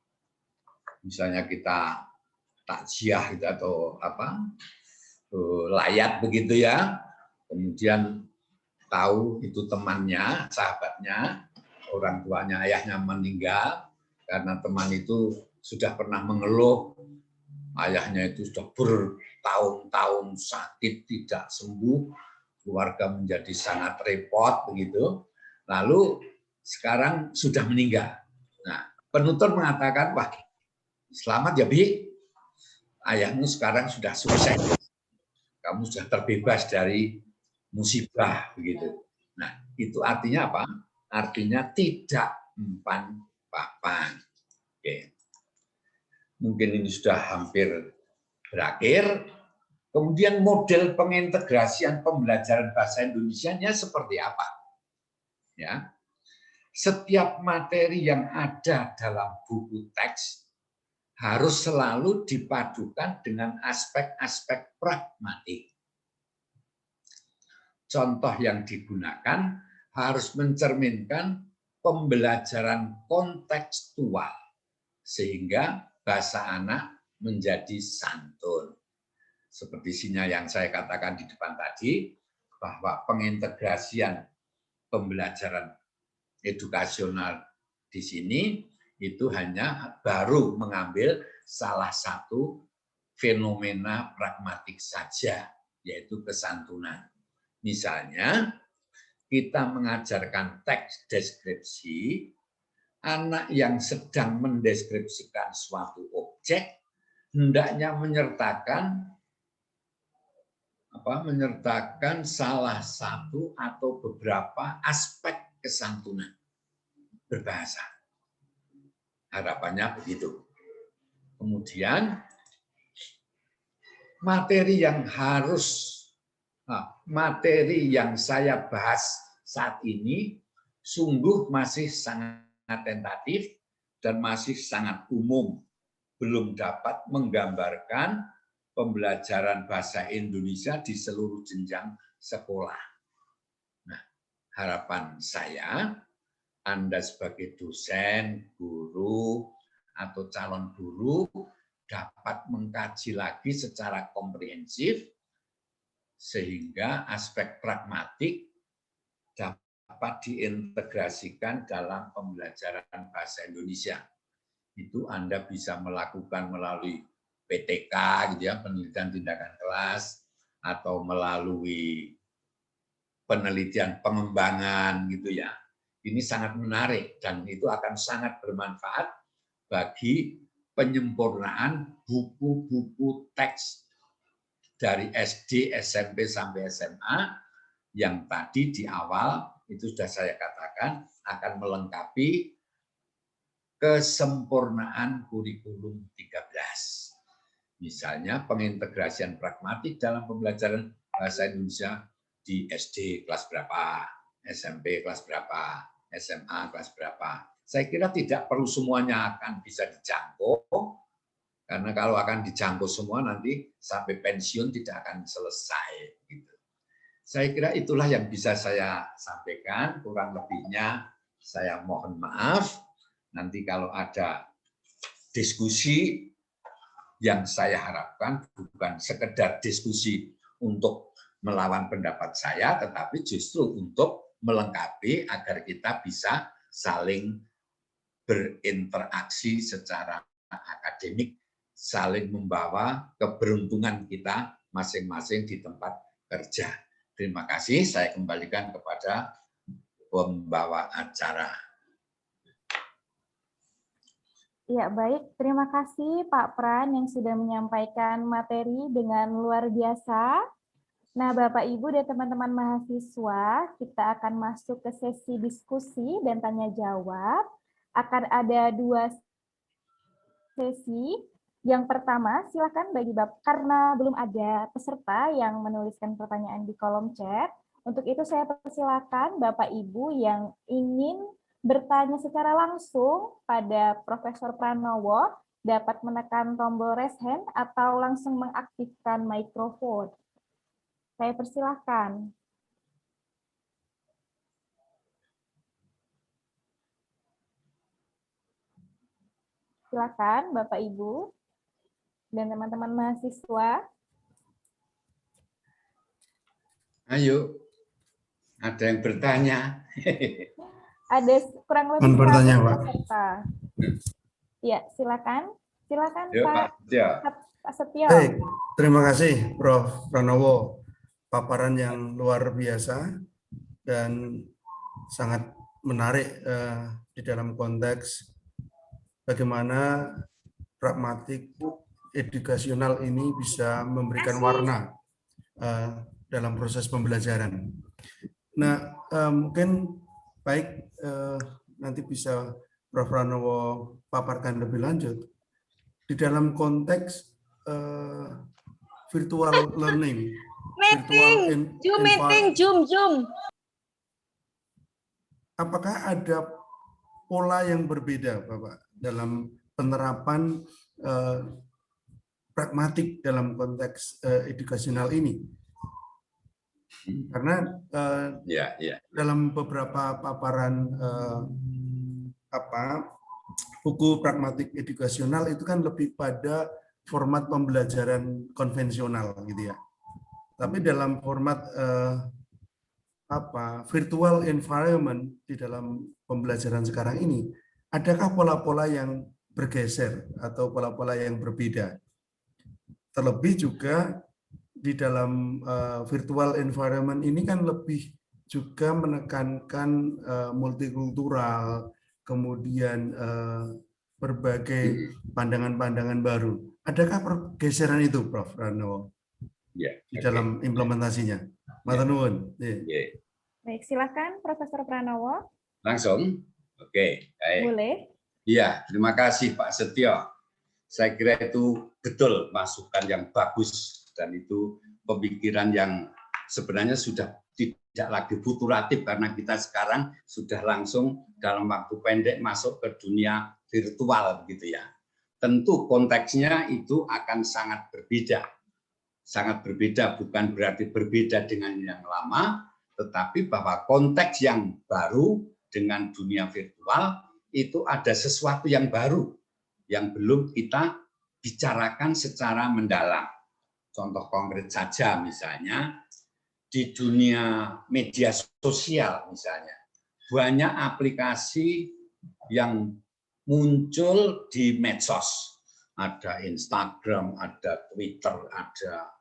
Misalnya kita takziah gitu, atau layat begitu ya, kemudian tahu itu temannya, sahabatnya, orang tuanya, ayahnya meninggal, karena teman itu sudah pernah mengeluh, ayahnya itu sudah bertahun-tahun sakit, tidak sembuh, keluarga menjadi sangat repot, begitu. Lalu sekarang sudah meninggal. Nah, penutur mengatakan, wah selamat ya Bi, ayahmu sekarang sudah sukses, kamu sudah terbebas dari musibah begitu. Nah, itu artinya apa? Artinya tidak empan-papan. Oke. Mungkin ini sudah hampir berakhir. Kemudian model pengintegrasian pembelajaran bahasa Indonesianya seperti apa? Ya. Setiap materi yang ada dalam buku teks harus selalu dipadukan dengan aspek-aspek pragmatik. Contoh yang digunakan harus mencerminkan pembelajaran kontekstual sehingga bahasa anak menjadi santun. Seperti sinyal yang saya katakan di depan tadi, bahwa pengintegrasian pembelajaran edukasional di sini itu hanya baru mengambil salah satu fenomena pragmatik saja, yaitu kesantunan. Misalnya, kita mengajarkan teks deskripsi, anak yang sedang mendeskripsikan suatu objek hendaknya menyertakan salah satu atau beberapa aspek kesantunan berbahasa. Harapannya begitu. Kemudian materi yang saya bahas saat ini sungguh masih sangat tentatif dan masih sangat umum, belum dapat menggambarkan pembelajaran bahasa Indonesia di seluruh jenjang sekolah. Nah, harapan saya, Anda sebagai dosen, guru, atau calon guru dapat mengkaji lagi secara komprehensif sehingga aspek pragmatik dapat diintegrasikan dalam pembelajaran bahasa Indonesia. Itu Anda bisa melakukan melalui PTK, gitu ya, penelitian tindakan kelas, atau melalui penelitian pengembangan, gitu ya. Ini sangat menarik dan itu akan sangat bermanfaat bagi penyempurnaan buku-buku teks dari SD, SMP sampai SMA yang tadi di awal itu sudah saya katakan akan melengkapi kesempurnaan kurikulum 13. Misalnya pengintegrasian pragmatik dalam pembelajaran bahasa Indonesia di SD kelas berapa, SMP kelas berapa, SMA kelas berapa. Saya kira tidak perlu semuanya akan bisa dijangkau, karena kalau akan dijangkau semua nanti sampai pensiun tidak akan selesai. Gitu. Saya kira itulah yang bisa saya sampaikan, kurang lebihnya saya mohon maaf. Nanti kalau ada diskusi, yang saya harapkan bukan sekedar diskusi untuk melawan pendapat saya, tetapi justru untuk melengkapi agar kita bisa saling berinteraksi secara akademik, saling membawa keberuntungan kita masing-masing di tempat kerja. Terima kasih, saya kembalikan kepada pembawa acara. Ya, baik. Terima kasih Pak Pran yang sudah menyampaikan materi dengan luar biasa. Nah, Bapak, Ibu, dan teman-teman mahasiswa, kita akan masuk ke sesi diskusi dan tanya jawab. Akan ada 2 sesi. Yang pertama, silakan bagi Bapak, karena belum ada peserta yang menuliskan pertanyaan di kolom chat. Untuk itu saya persilakan Bapak Ibu yang ingin bertanya secara langsung pada Profesor Pranowo dapat menekan tombol raise hand atau langsung mengaktifkan mikrofon. Saya persilahkan. Silakan Bapak Ibu dan teman-teman mahasiswa. Ayo, ada yang bertanya. Ada kurang lebih bertanya, Pak. Ya, silakan. Silakan Yo, Pak Setio. Baik, terima kasih Prof. Pranowo. Paparan yang luar biasa dan sangat menarik di dalam konteks bagaimana pragmatik edukasional ini bisa memberikan warna dalam proses pembelajaran. Nah, mungkin baik nanti bisa Prof. Pranowo paparkan lebih lanjut di dalam konteks virtual learning, Zoom. Apakah ada pola yang berbeda, Bapak, dalam penerapan pragmatik dalam konteks edukasional ini? Karena dalam beberapa paparan buku pragmatik edukasional itu kan lebih pada format pembelajaran konvensional gitu ya. Tapi dalam format virtual environment di dalam pembelajaran sekarang ini, adakah pola-pola yang bergeser atau pola-pola yang berbeda? Terlebih juga di dalam virtual environment ini kan lebih juga menekankan multikultural, kemudian berbagai pandangan-pandangan baru. Adakah pergeseran itu, Prof. Pranowo, di dalam implementasinya? Matur nuwun. Baik, silakan Profesor Pranowo. Langsung? Oke, baik. Boleh. Iya, terima kasih Pak Setio. Saya kira itu betul masukan yang bagus, dan itu pemikiran yang sebenarnya sudah tidak lagi futuratif karena kita sekarang sudah langsung dalam waktu pendek masuk ke dunia virtual gitu ya. Tentu konteksnya itu akan sangat berbeda. Sangat berbeda, bukan berarti berbeda dengan yang lama, tetapi bahwa konteks yang baru dengan dunia virtual itu ada sesuatu yang baru yang belum kita bicarakan secara mendalam. Contoh konkret saja misalnya di dunia media sosial misalnya, banyak aplikasi yang muncul di medsos. Ada Instagram, ada Twitter, ada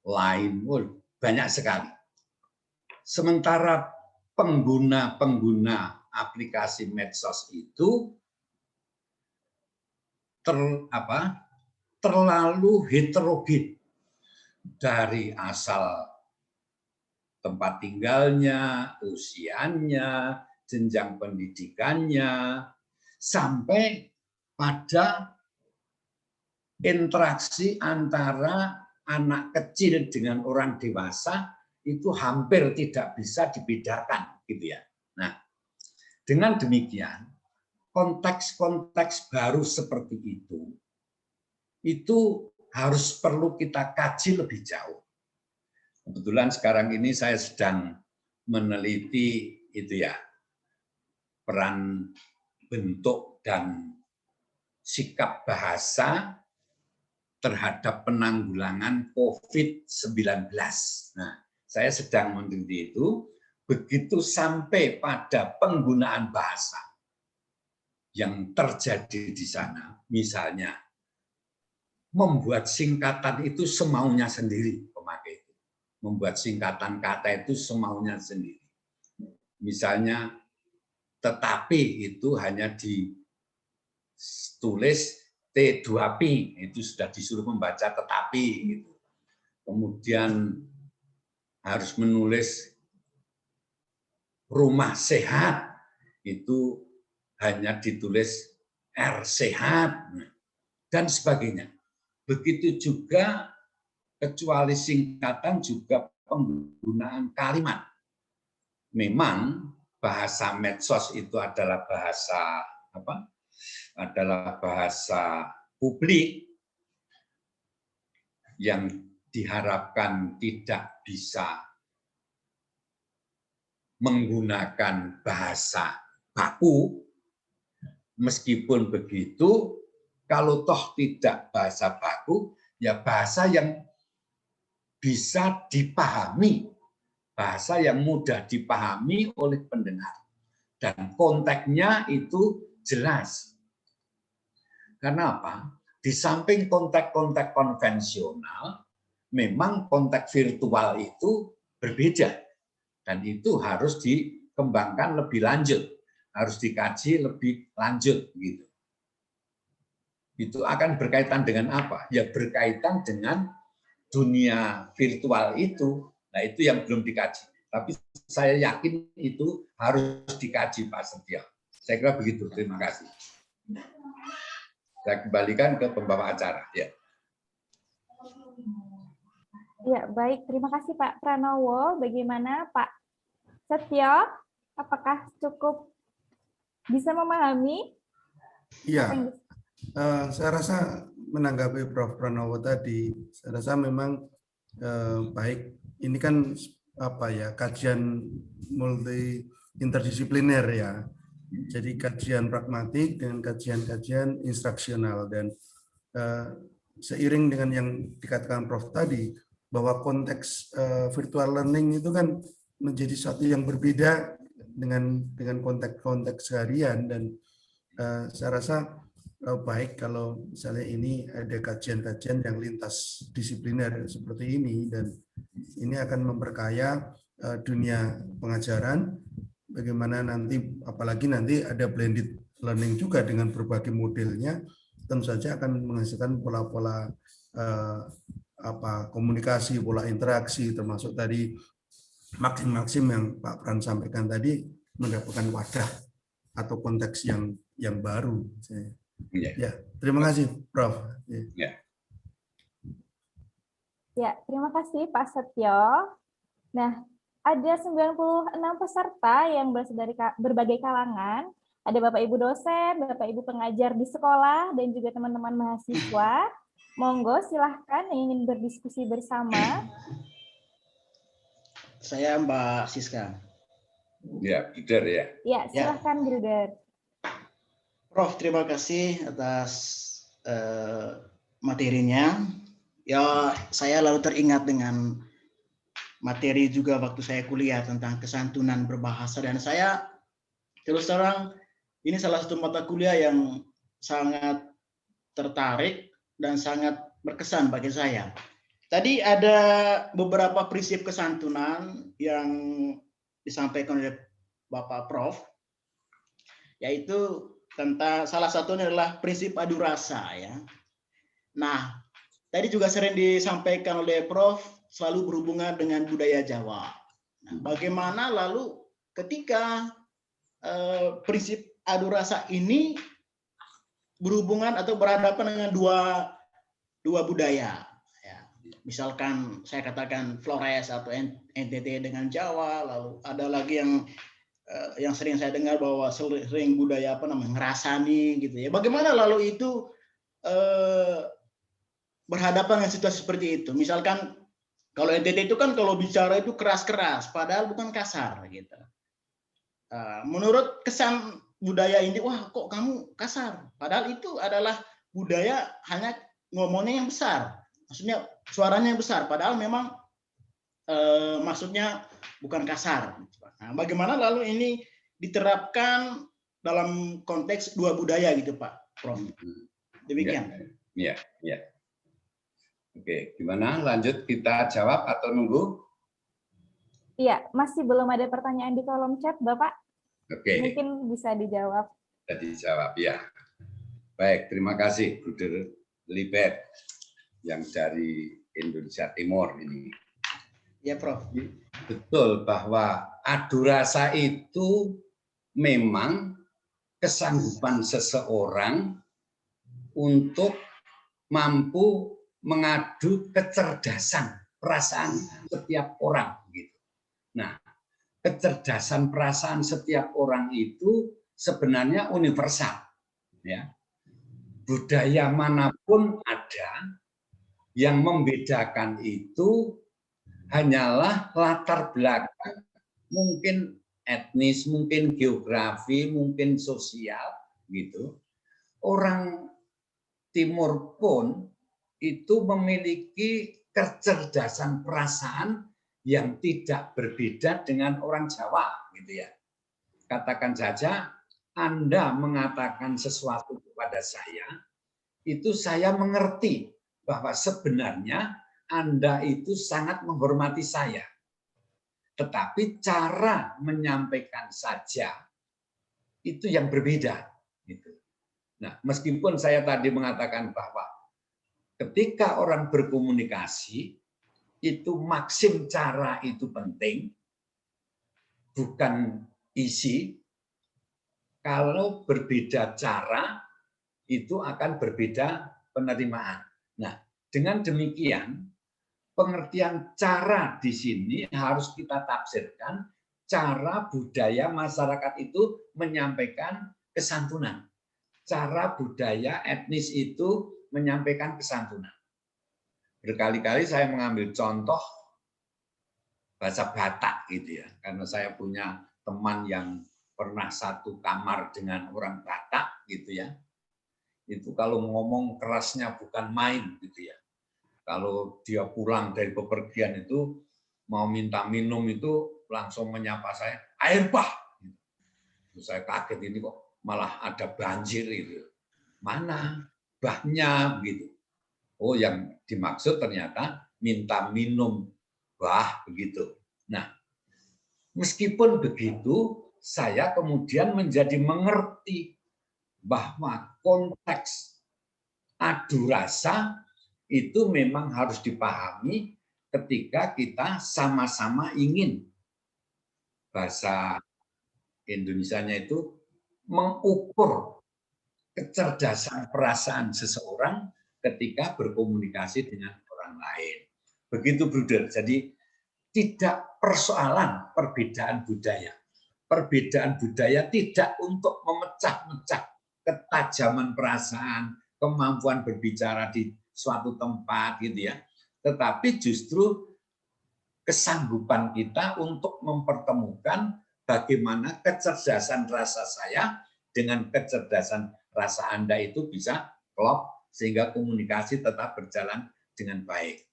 Line, banyak sekali. Sementara pengguna aplikasi medsos itu terlalu heterogen, dari asal tempat tinggalnya, usianya, jenjang pendidikannya, sampai pada interaksi antara anak kecil dengan orang dewasa itu hampir tidak bisa dibedakan, gitu ya. Nah, dengan demikian konteks-konteks baru seperti itu harus perlu kita kaji lebih jauh. Kebetulan sekarang ini saya sedang meneliti itu ya, peran bentuk dan sikap bahasa terhadap penanggulangan COVID-19. Nah, saya sedang meneliti itu, begitu sampai pada penggunaan bahasa yang terjadi di sana, misalnya membuat singkatan itu semaunya sendiri, pemakai itu. Membuat singkatan kata itu semaunya sendiri. Misalnya, tetapi itu hanya ditulis T2P, itu sudah disuruh membaca tetapi. Gitu. Kemudian harus menulis rumah sehat, itu hanya ditulis R sehat, dan sebagainya. Begitu juga kecuali singkatan juga penggunaan kalimat. Memang bahasa medsos itu adalah bahasa publik yang diharapkan tidak bisa menggunakan bahasa baku. Meskipun begitu, kalau toh tidak bahasa baku, ya bahasa yang bisa dipahami, bahasa yang mudah dipahami oleh pendengar. Dan konteksnya itu jelas. Karena apa? Di samping konteks-konteks konvensional, memang konteks virtual itu berbeda. Dan itu harus dikembangkan lebih lanjut, harus dikaji lebih lanjut gitu. itu akan berkaitan dengan apa? Ya berkaitan dengan dunia virtual itu. Nah, itu yang belum dikaji. Tapi saya yakin itu harus dikaji, Pak Setio. Saya kira begitu. Terima kasih. Saya kembalikan ke pembawa acara. Ya. Ya, baik. Terima kasih Pak Pranowo. Bagaimana Pak Setio? Apakah cukup bisa memahami? Iya, saya rasa menanggapi Prof. Pranowo tadi, saya rasa memang baik. Ini kan apa ya, kajian multi interdisipliner ya. Jadi kajian pragmatik dengan kajian-kajian instruksional, dan seiring dengan yang dikatakan Prof tadi, bahwa konteks virtual learning itu kan menjadi satu yang berbeda dengan konteks seharian, dan saya rasa baik kalau misalnya ini ada kajian-kajian yang lintas disipliner seperti ini, dan ini akan memperkaya dunia pengajaran. Bagaimana nanti, apalagi nanti ada blended learning juga dengan berbagai modelnya, tentu saja akan menghasilkan pola-pola komunikasi, pola interaksi, termasuk tadi maksim yang Pak Pran sampaikan tadi, mendapatkan wadah atau konteks yang baru. Ya, terima kasih, Prof. Ya, terima kasih Pak Setio. Nah, ada 96 peserta yang berasal dari berbagai kalangan. Ada Bapak Ibu dosen, Bapak Ibu pengajar di sekolah, dan juga teman-teman mahasiswa. Monggo silahkan yang ingin berdiskusi bersama. Saya Mbak Siska. Ya, Bruder ya. Ya, silahkan Bruder. Prof, terima kasih atas materinya. Ya, saya lalu teringat dengan materi juga waktu saya kuliah tentang kesantunan berbahasa, dan saya terus terang ini salah satu mata kuliah yang sangat tertarik dan sangat berkesan bagi saya. Tadi ada beberapa prinsip kesantunan yang disampaikan oleh Bapak Prof, yaitu tentang salah satunya adalah prinsip adu rasa ya. Nah, tadi juga sering disampaikan oleh Prof selalu berhubungan dengan budaya Jawa. Nah, bagaimana lalu ketika prinsip adu rasa ini berhubungan atau berhadapan dengan dua budaya. Ya. Misalkan saya katakan Flores atau NTT dengan Jawa, lalu ada lagi yang sering saya dengar bahwa sering budaya ngerasani gitu ya. Bagaimana lalu itu berhadapan dengan situasi seperti itu? Misalkan kalau NTT itu kan kalau bicara itu keras-keras, padahal bukan kasar gitu. Menurut kesan budaya ini, wah kok kamu kasar? Padahal itu adalah budaya hanya ngomongnya yang besar, maksudnya suaranya yang besar. Padahal memang maksudnya bukan kasar. Nah, bagaimana lalu ini diterapkan dalam konteks dua budaya gitu, Pak Prof? Demikian. Ya. Oke, gimana? Lanjut kita jawab atau nunggu? Iya, masih belum ada pertanyaan di kolom chat, Bapak. Oke. Mungkin bisa dijawab. Bisa dijawab, ya. Baik, terima kasih, Bruder Libet, yang dari Indonesia Timur ini. Ya, Prof. Betul bahwa adu rasa itu memang kesanggupan seseorang untuk mampu mengadu kecerdasan perasaan setiap orang gitu. Nah, kecerdasan perasaan setiap orang itu sebenarnya universal ya. Budaya manapun ada, yang membedakan itu hanyalah latar belakang, mungkin etnis, mungkin geografi, mungkin sosial gitu. Orang Timur pun itu memiliki kecerdasan perasaan yang tidak berbeda dengan orang Jawa gitu ya. Katakan saja Anda mengatakan sesuatu kepada saya, itu saya mengerti bahwa sebenarnya Anda itu sangat menghormati saya. Tetapi cara menyampaikan saja itu yang berbeda gitu. Nah, meskipun saya tadi mengatakan bahwa ketika orang berkomunikasi, itu maksim cara itu penting, bukan isi. Kalau berbeda cara, itu akan berbeda penerimaan. Nah, dengan demikian, pengertian cara di sini harus kita tafsirkan cara budaya masyarakat itu menyampaikan kesantunan. Cara budaya etnis itu menyampaikan kesantunan. Berkali-kali saya mengambil contoh bahasa Batak gitu ya, karena saya punya teman yang pernah satu kamar dengan orang Batak gitu ya. Itu kalau ngomong kerasnya bukan main gitu ya. Kalau dia pulang dari bepergian itu mau minta minum itu langsung menyapa saya, air bah. Saya kaget, ini kok malah ada banjir itu. Mana bahnya gitu. Oh, yang dimaksud ternyata minta minum bah begitu. Nah, meskipun begitu, saya kemudian menjadi mengerti bahwa konteks adu rasa itu memang harus dipahami ketika kita sama-sama ingin, bahasa Indonesianya itu, mengukur kecerdasan perasaan seseorang ketika berkomunikasi dengan orang lain. Begitu, Bruder. Jadi tidak persoalan perbedaan budaya. Perbedaan budaya tidak untuk memecah-mecah ketajaman perasaan, kemampuan berbicara di suatu tempat gitu ya. Tetapi justru kesanggupan kita untuk mempertemukan bagaimana kecerdasan rasa saya dengan kecerdasan rasa Anda itu bisa klop sehingga komunikasi tetap berjalan dengan baik.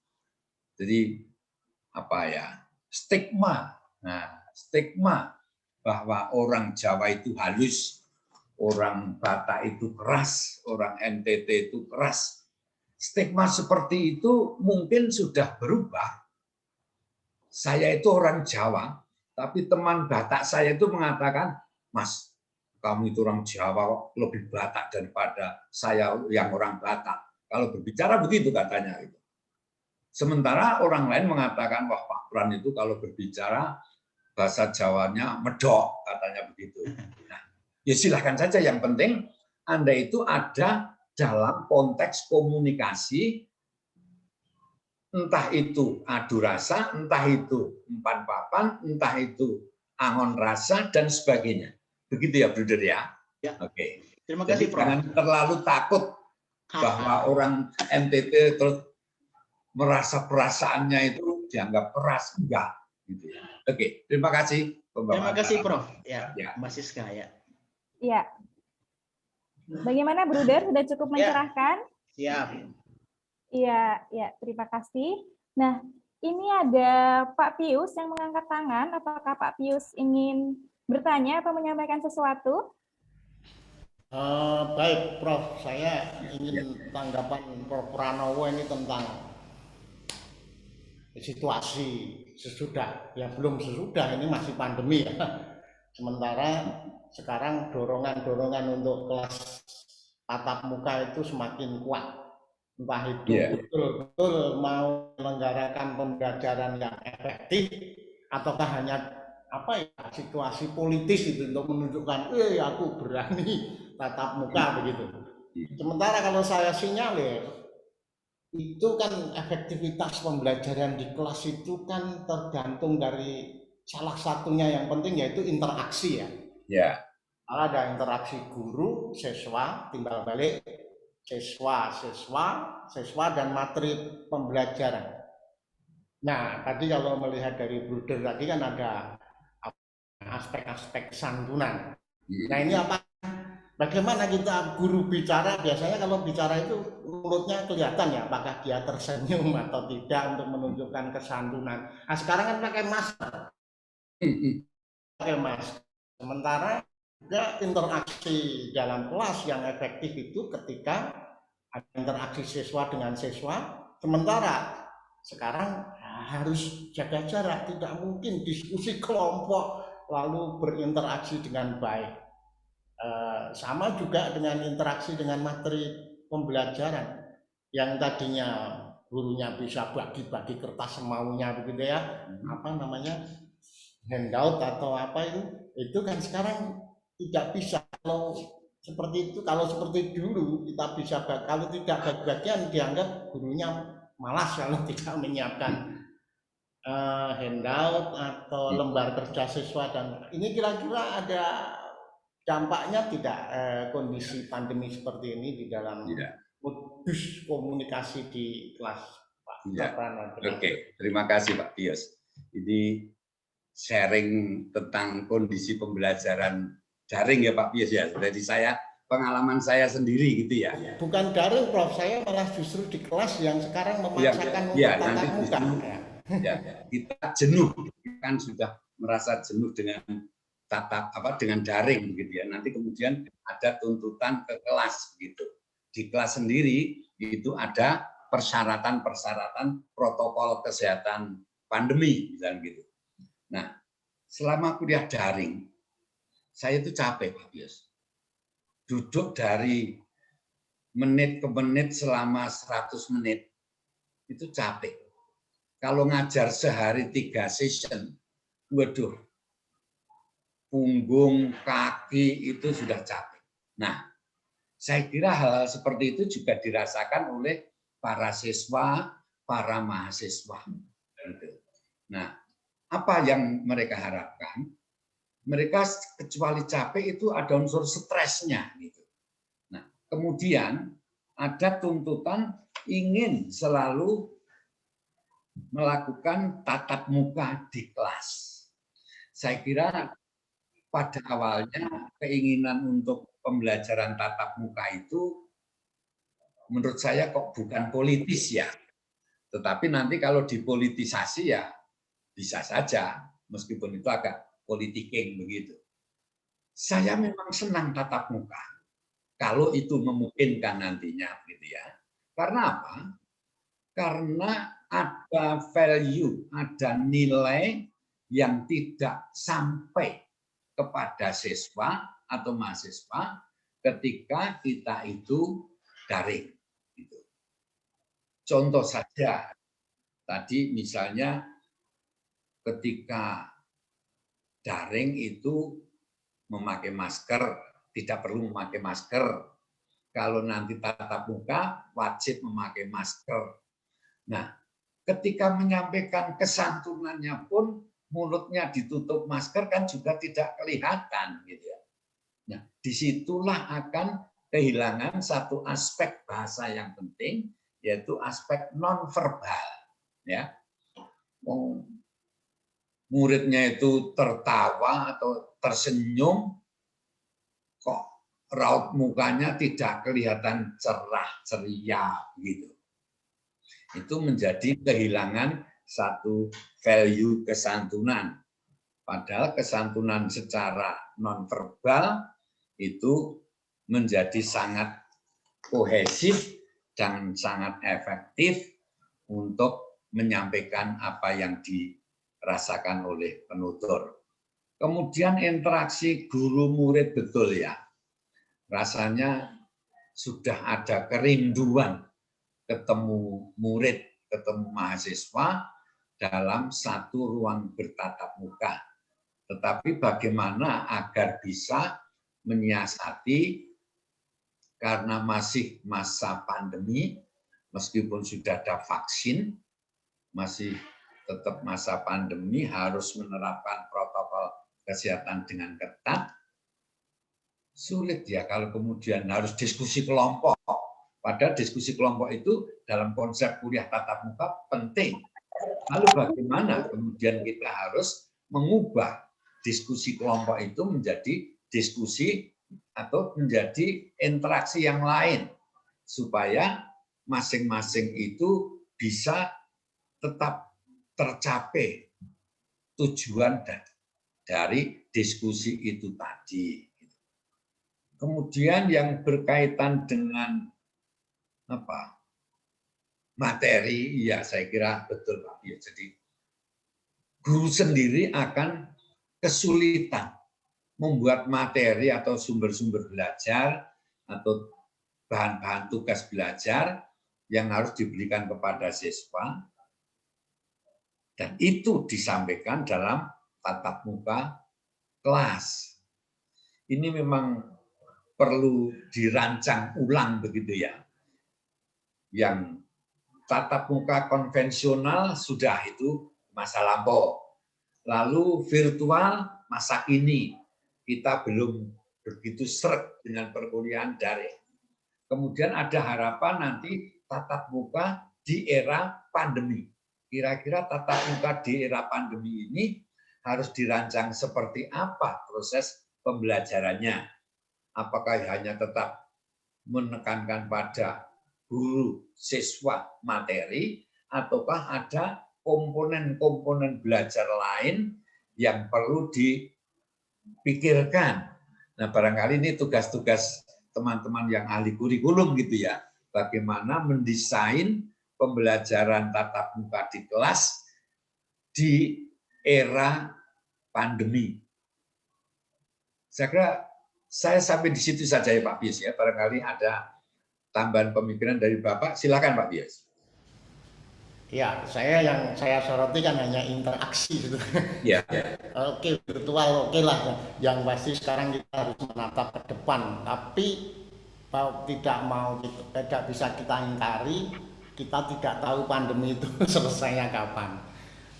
Jadi apa ya? Stigma. Nah, stigma bahwa orang Jawa itu halus, orang Batak itu keras, orang NTT itu keras. Stigma seperti itu mungkin sudah berubah. Saya itu orang Jawa, tapi teman Batak saya itu mengatakan, Mas, kamu itu orang Jawa lebih Batak daripada saya yang orang Batak. Kalau berbicara begitu katanya. Sementara orang lain mengatakan, wah Pak Pran itu kalau berbicara bahasa Jawanya medok, katanya begitu. Nah, ya silahkan saja, yang penting Anda itu ada dalam konteks komunikasi, entah itu adu rasa, entah itu umpan papan, entah itu angon rasa, dan sebagainya. Begitu ya, Bruder ya? Ya. Oke. Terima Jadi kasih, Prof. jangan terlalu takut bahwa orang NTT terus merasa perasaannya itu dianggap keras. Enggak. Gitu ya. Oke, terima kasih. Terima kasih, Prof. Ya, ya. Mbak Siska ya. Iya. Bagaimana, Bruder? Sudah cukup mencerahkan? Siap. Iya, ya, terima kasih. Nah, ini ada Pak Pius yang mengangkat tangan. Apakah Pak Pius ingin bertanya atau menyampaikan sesuatu? Baik, Prof. Saya ingin tanggapan Prof. Pranowo ini tentang situasi sesudah, ya belum sesudah, ini masih pandemi ya. Sementara sekarang dorongan-dorongan untuk kelas tatap muka itu semakin kuat. Entah itu betul-betul mau menyelenggarakan pembelajaran yang efektif, ataukah hanya apa ya, situasi politis itu untuk menunjukkan, aku berani tatap muka begitu. Sementara kalau saya sinyalir, itu kan efektivitas pembelajaran di kelas itu kan tergantung dari salah satunya yang penting yaitu interaksi ya. Ya. Ada interaksi guru, siswa, timbal balik, siswa, dan materi pembelajaran. Nah, tadi kalau melihat dari Bruder tadi kan ada aspek-aspek santunan. Nah, ini apa? Bagaimana kita guru bicara, biasanya kalau bicara itu mulutnya kelihatan ya, apakah dia tersenyum atau tidak untuk menunjukkan kesantunan. Nah, sekarang kan pakai masker. Pakai masker. Sementara juga interaksi dalam kelas yang efektif itu ketika ada interaksi siswa dengan siswa. Sementara sekarang harus jaga jarak, tidak mungkin diskusi kelompok lalu berinteraksi dengan baik. Sama juga dengan interaksi dengan materi pembelajaran yang tadinya gurunya bisa bagi-bagi kertas semaunya begitu ya, apa namanya, handout atau apa itu kan sekarang tidak bisa. Kalau seperti itu, kalau seperti dulu kita bisa, kalau tidak bagi-bagian dianggap gurunya malas kalau tidak menyiapkan handout atau lembar kerja siswa. Dan ini kira-kira ada dampaknya tidak kondisi pandemi seperti ini di dalam modus komunikasi di kelas, Pak Prano? Oke, terima kasih Pak Pius. Ini sharing tentang kondisi pembelajaran daring ya Pak Pius ya. Jadi pengalaman saya sendiri gitu ya. Bukan daring Prof, saya malah justru di kelas yang sekarang memaksakan untuk tatap muka. Ya, kita jenuh, kan sudah merasa jenuh dengan dengan daring gitu ya. Nanti kemudian ada tuntutan ke kelas gitu. Di kelas sendiri itu ada persyaratan protokol kesehatan pandemi misalnya gitu. Nah, selama kuliah daring saya itu capek Pak Pius. Duduk dari menit ke menit selama 100 menit itu capek. Kalau ngajar sehari 3 session, waduh, punggung, kaki itu sudah capek. Nah, saya kira hal-hal seperti itu juga dirasakan oleh para siswa, para mahasiswa. Nah, apa yang mereka harapkan? Mereka kecuali capek itu ada unsur stresnya. Gitu. Nah, kemudian ada tuntutan ingin selalu melakukan tatap muka di kelas. Saya kira pada awalnya keinginan untuk pembelajaran tatap muka itu menurut saya kok bukan politis ya. Tetapi nanti kalau dipolitisasi ya bisa saja, meskipun itu agak politiking begitu. Saya memang senang tatap muka kalau itu memungkinkan nantinya gitu ya. Karena apa? Karena ada value, ada nilai yang tidak sampai kepada siswa atau mahasiswa ketika kita itu daring. Gitu. Contoh saja, tadi misalnya ketika daring itu memakai masker, tidak perlu memakai masker. Kalau nanti tatap muka, wajib memakai masker. Nah, ketika menyampaikan kesantunannya pun mulutnya ditutup masker kan juga tidak kelihatan gitu ya. Nah, disitulah akan kehilangan satu aspek bahasa yang penting, yaitu aspek nonverbal. Ya, muridnya itu tertawa atau tersenyum, kok raut mukanya tidak kelihatan cerah ceria gitu. Itu menjadi kehilangan satu value kesantunan. Padahal kesantunan secara nonverbal itu menjadi sangat kohesif dan sangat efektif untuk menyampaikan apa yang dirasakan oleh penutur. Kemudian interaksi guru murid betul ya. Rasanya sudah ada kerinduan ketemu murid, ketemu mahasiswa dalam satu ruang bertatap muka. Tetapi bagaimana agar bisa menyiasati, karena masih masa pandemi, meskipun sudah ada vaksin, masih tetap masa pandemi, harus menerapkan protokol kesehatan dengan ketat. Sulit ya kalau kemudian harus diskusi kelompok. Padahal diskusi kelompok itu dalam konsep kuliah tatap muka penting. Lalu bagaimana kemudian kita harus mengubah diskusi kelompok itu menjadi diskusi atau menjadi interaksi yang lain, supaya masing-masing itu bisa tetap tercapai tujuan dari diskusi itu tadi. Kemudian yang berkaitan dengan materi, ya saya kira betul Pak. Jadi guru sendiri akan kesulitan membuat materi atau sumber-sumber belajar atau bahan-bahan tugas belajar yang harus diberikan kepada siswa, dan itu disampaikan dalam tatap muka kelas. Ini memang perlu dirancang ulang begitu ya. Yang tatap muka konvensional sudah itu masa lampau. Lalu virtual masa kini. Kita belum begitu seret dengan perkuliahan daring. Kemudian ada harapan nanti tatap muka di era pandemi. Kira-kira tatap muka di era pandemi ini harus dirancang seperti apa proses pembelajarannya. Apakah hanya tetap menekankan pada guru, siswa, materi, ataukah ada komponen-komponen belajar lain yang perlu dipikirkan. Nah, barangkali ini tugas-tugas teman-teman yang ahli kurikulum gitu ya. Bagaimana mendesain pembelajaran tatap muka di kelas di era pandemi. Saya kira saya sampai di situ saja ya Pak Bies ya. Barangkali ada tambahan pemikiran dari Bapak. Silakan Pak Bies. Ya, yang saya soroti kan hanya interaksi gitu. Ya. Oke, virtual oke lah. Yang pasti sekarang kita harus menatap ke depan. Tapi tidak bisa kita ingkari, kita tidak tahu pandemi itu selesainya kapan.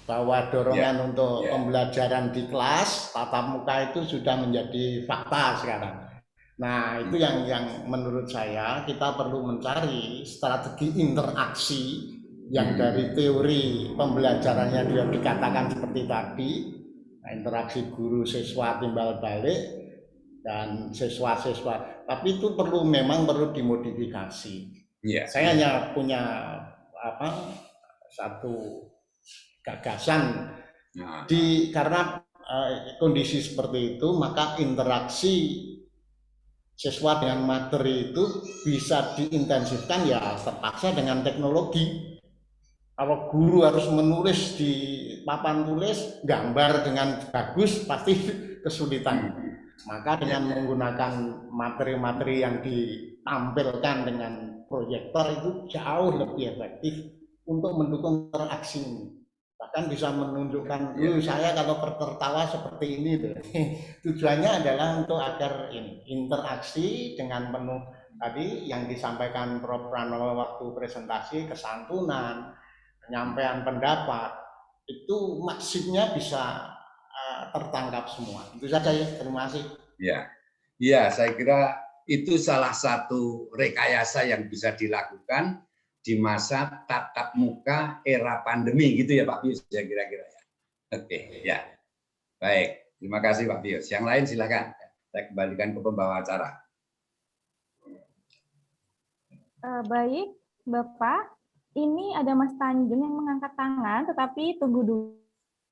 Bahwa dorongan untuk pembelajaran di kelas tatap muka itu sudah menjadi fakta sekarang. Nah, itu yang menurut saya kita perlu mencari strategi interaksi yang dari teori pembelajarannya dia dikatakan seperti tadi, interaksi guru siswa timbal balik dan siswa-siswa. Tapi itu memang perlu dimodifikasi. Saya hanya punya satu gagasan karena kondisi seperti itu, maka interaksi siswa dengan materi itu bisa diintensifkan ya terpaksa dengan teknologi. Kalau guru harus menulis di papan tulis, gambar dengan bagus pasti kesulitan. Maka dengan menggunakan materi-materi yang ditampilkan dengan proyektor itu jauh lebih efektif untuk mendukung interaksi ini. Bahkan bisa menunjukkan, saya kalau tertawa seperti ini. Tujuannya adalah untuk agar interaksi dengan penuh tadi yang disampaikan Prof. Pranowo waktu presentasi, kesantunan, penyampaian pendapat, itu maksudnya bisa tertangkap semua. Itu saja ya, terima kasih. Ya, saya kira itu salah satu rekayasa yang bisa dilakukan di masa tatap muka era pandemi gitu ya Pak Bius ya kira-kira ya. Oke, ya. Baik, terima kasih Pak Bius. Yang lain silakan. Saya kembalikan ke pembawa acara. Baik, Bapak. Ini ada Mas Tanjung yang mengangkat tangan, tetapi tunggu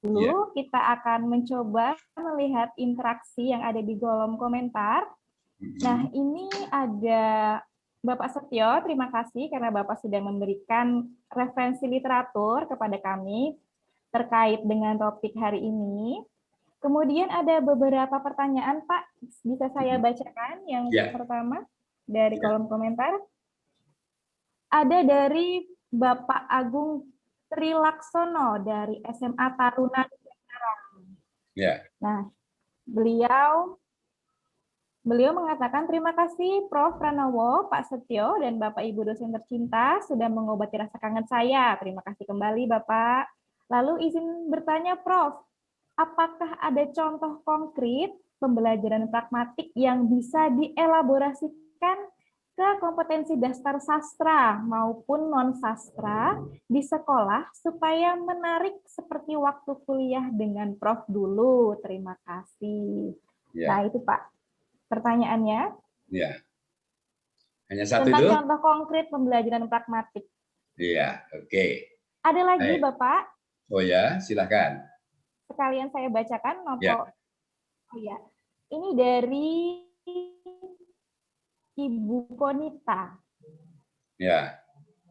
dulu. Kita akan mencoba melihat interaksi yang ada di kolom komentar. Nah, ini ada Bapak Setio, terima kasih karena Bapak sudah memberikan referensi literatur kepada kami terkait dengan topik hari ini. Kemudian ada beberapa pertanyaan, Pak. Bisa saya bacakan yang pertama dari kolom komentar. Ada dari Bapak Agung Trilaksono dari SMA Taruna Semarang. Nah, beliau mengatakan terima kasih Prof. Pranowo, Pak Setio, dan Bapak Ibu dosen tercinta sudah mengobati rasa kangen saya. Terima kasih kembali Bapak. Lalu izin bertanya Prof, apakah ada contoh konkret pembelajaran pragmatik yang bisa dielaborasikan ke kompetensi dasar sastra maupun non-sastra di sekolah supaya menarik seperti waktu kuliah dengan Prof dulu. Terima kasih. Nah itu Pak pertanyaannya. Hanya satu tentang itu? Contoh konkret pembelajaran pragmatik. Oke. Ada lagi Bapak? Oh ya, silakan. Sekalian saya bacakan. Ini dari Ibu Konita.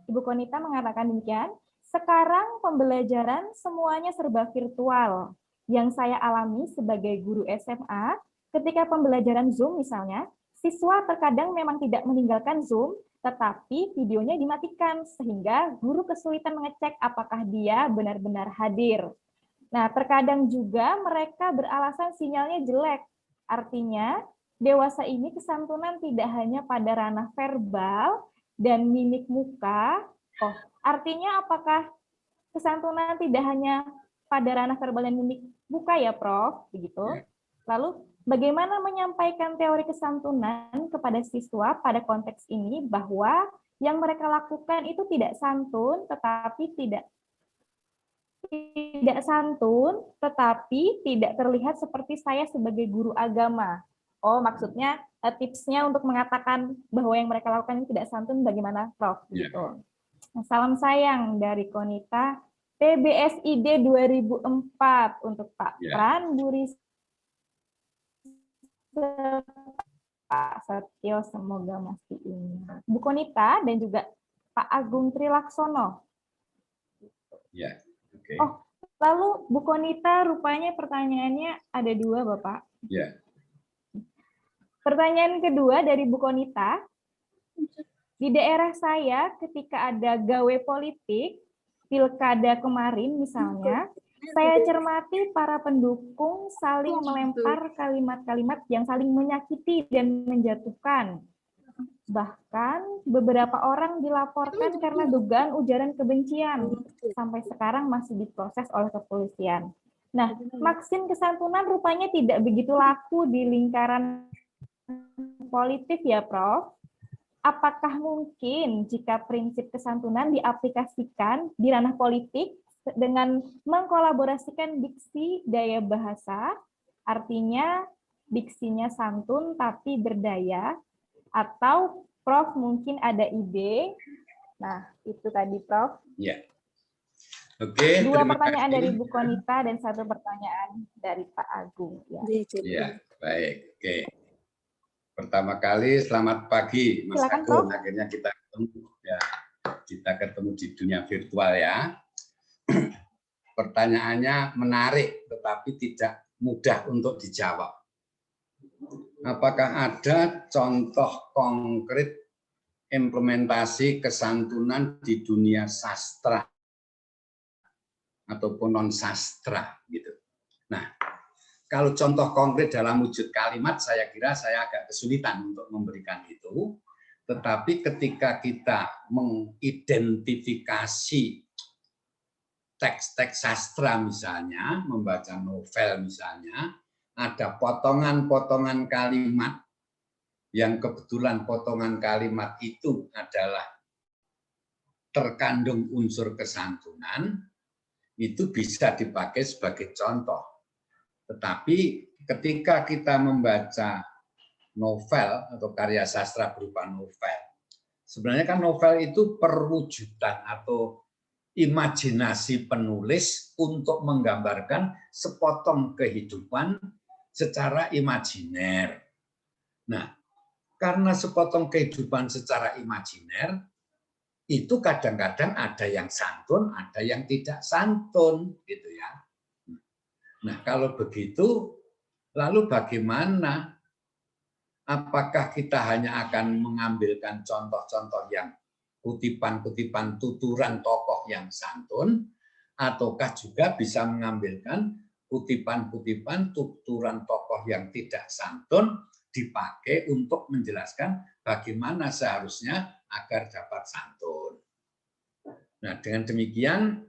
Ibu Konita mengatakan demikian, sekarang pembelajaran semuanya serba virtual. Yang saya alami sebagai guru SMA, ketika pembelajaran Zoom misalnya, siswa terkadang memang tidak meninggalkan Zoom, tetapi videonya dimatikan, sehingga guru kesulitan mengecek apakah dia benar-benar hadir. Nah, terkadang juga mereka beralasan sinyalnya jelek. Artinya, dewasa ini kesantunan tidak hanya pada ranah verbal dan mimik muka. Oh, artinya apakah kesantunan tidak hanya pada ranah verbal dan mimik muka ya, Prof? Begitu. Lalu, bagaimana menyampaikan teori kesantunan kepada siswa pada konteks ini bahwa yang mereka lakukan itu tidak santun, tetapi tidak terlihat seperti saya sebagai guru agama. Oh, maksudnya tipsnya untuk mengatakan bahwa yang mereka lakukan ini tidak santun bagaimana, Prof? Gitu. Salam sayang dari Konita, PBSID 2004 untuk Pak Pran, Buri, Pak Setio, semoga masih ingat. Bu Konita dan juga Pak Agung Trilaksono. Ya, oke. Oh, lalu Bu Konita rupanya pertanyaannya ada 2, Bapak. Ya. Pertanyaan kedua dari Bu Konita. Di daerah saya ketika ada gawe politik, pilkada kemarin misalnya, saya cermati para pendukung saling melempar kalimat-kalimat yang saling menyakiti dan menjatuhkan. Bahkan beberapa orang dilaporkan karena dugaan ujaran kebencian. Sampai sekarang masih diproses oleh kepolisian. Nah, maksim kesantunan rupanya tidak begitu laku di lingkaran politik ya, Prof. Apakah mungkin jika prinsip kesantunan diaplikasikan di ranah politik dengan mengkolaborasikan diksi daya bahasa, artinya diksinya santun tapi berdaya, atau Prof mungkin ada ide? Nah, itu tadi Prof. Ya. Oke, 2 pertanyaan dari Bu Konita dan 1 pertanyaan dari Pak Agung. Ya, baik. Oke. Pertama kali selamat pagi Mas Silakan, Agung. Prof. Akhirnya kita ketemu ya. Kita ketemu di dunia virtual ya. Pertanyaannya menarik tetapi tidak mudah untuk dijawab. Apakah ada contoh konkret implementasi kesantunan di dunia sastra ataupun non sastra gitu. Nah, kalau contoh konkret dalam wujud kalimat, saya kira saya agak kesulitan untuk memberikan itu. Tetapi ketika kita mengidentifikasi teks-teks sastra misalnya, membaca novel misalnya, ada potongan-potongan kalimat yang kebetulan potongan kalimat itu adalah terkandung unsur kesantunan, itu bisa dipakai sebagai contoh. Tetapi ketika kita membaca novel atau karya sastra berupa novel, sebenarnya kan novel itu perwujudan atau imajinasi penulis untuk menggambarkan sepotong kehidupan secara imajiner. Nah, karena sepotong kehidupan secara imajiner, itu kadang-kadang ada yang santun, ada yang tidak santun, gitu ya. Nah, kalau begitu, lalu bagaimana? Apakah kita hanya akan mengambilkan contoh-contoh yang kutipan-kutipan tuturan tokoh yang santun, ataukah juga bisa mengambilkan kutipan-kutipan tuturan tokoh yang tidak santun dipakai untuk menjelaskan bagaimana seharusnya agar dapat santun. Nah, dengan demikian,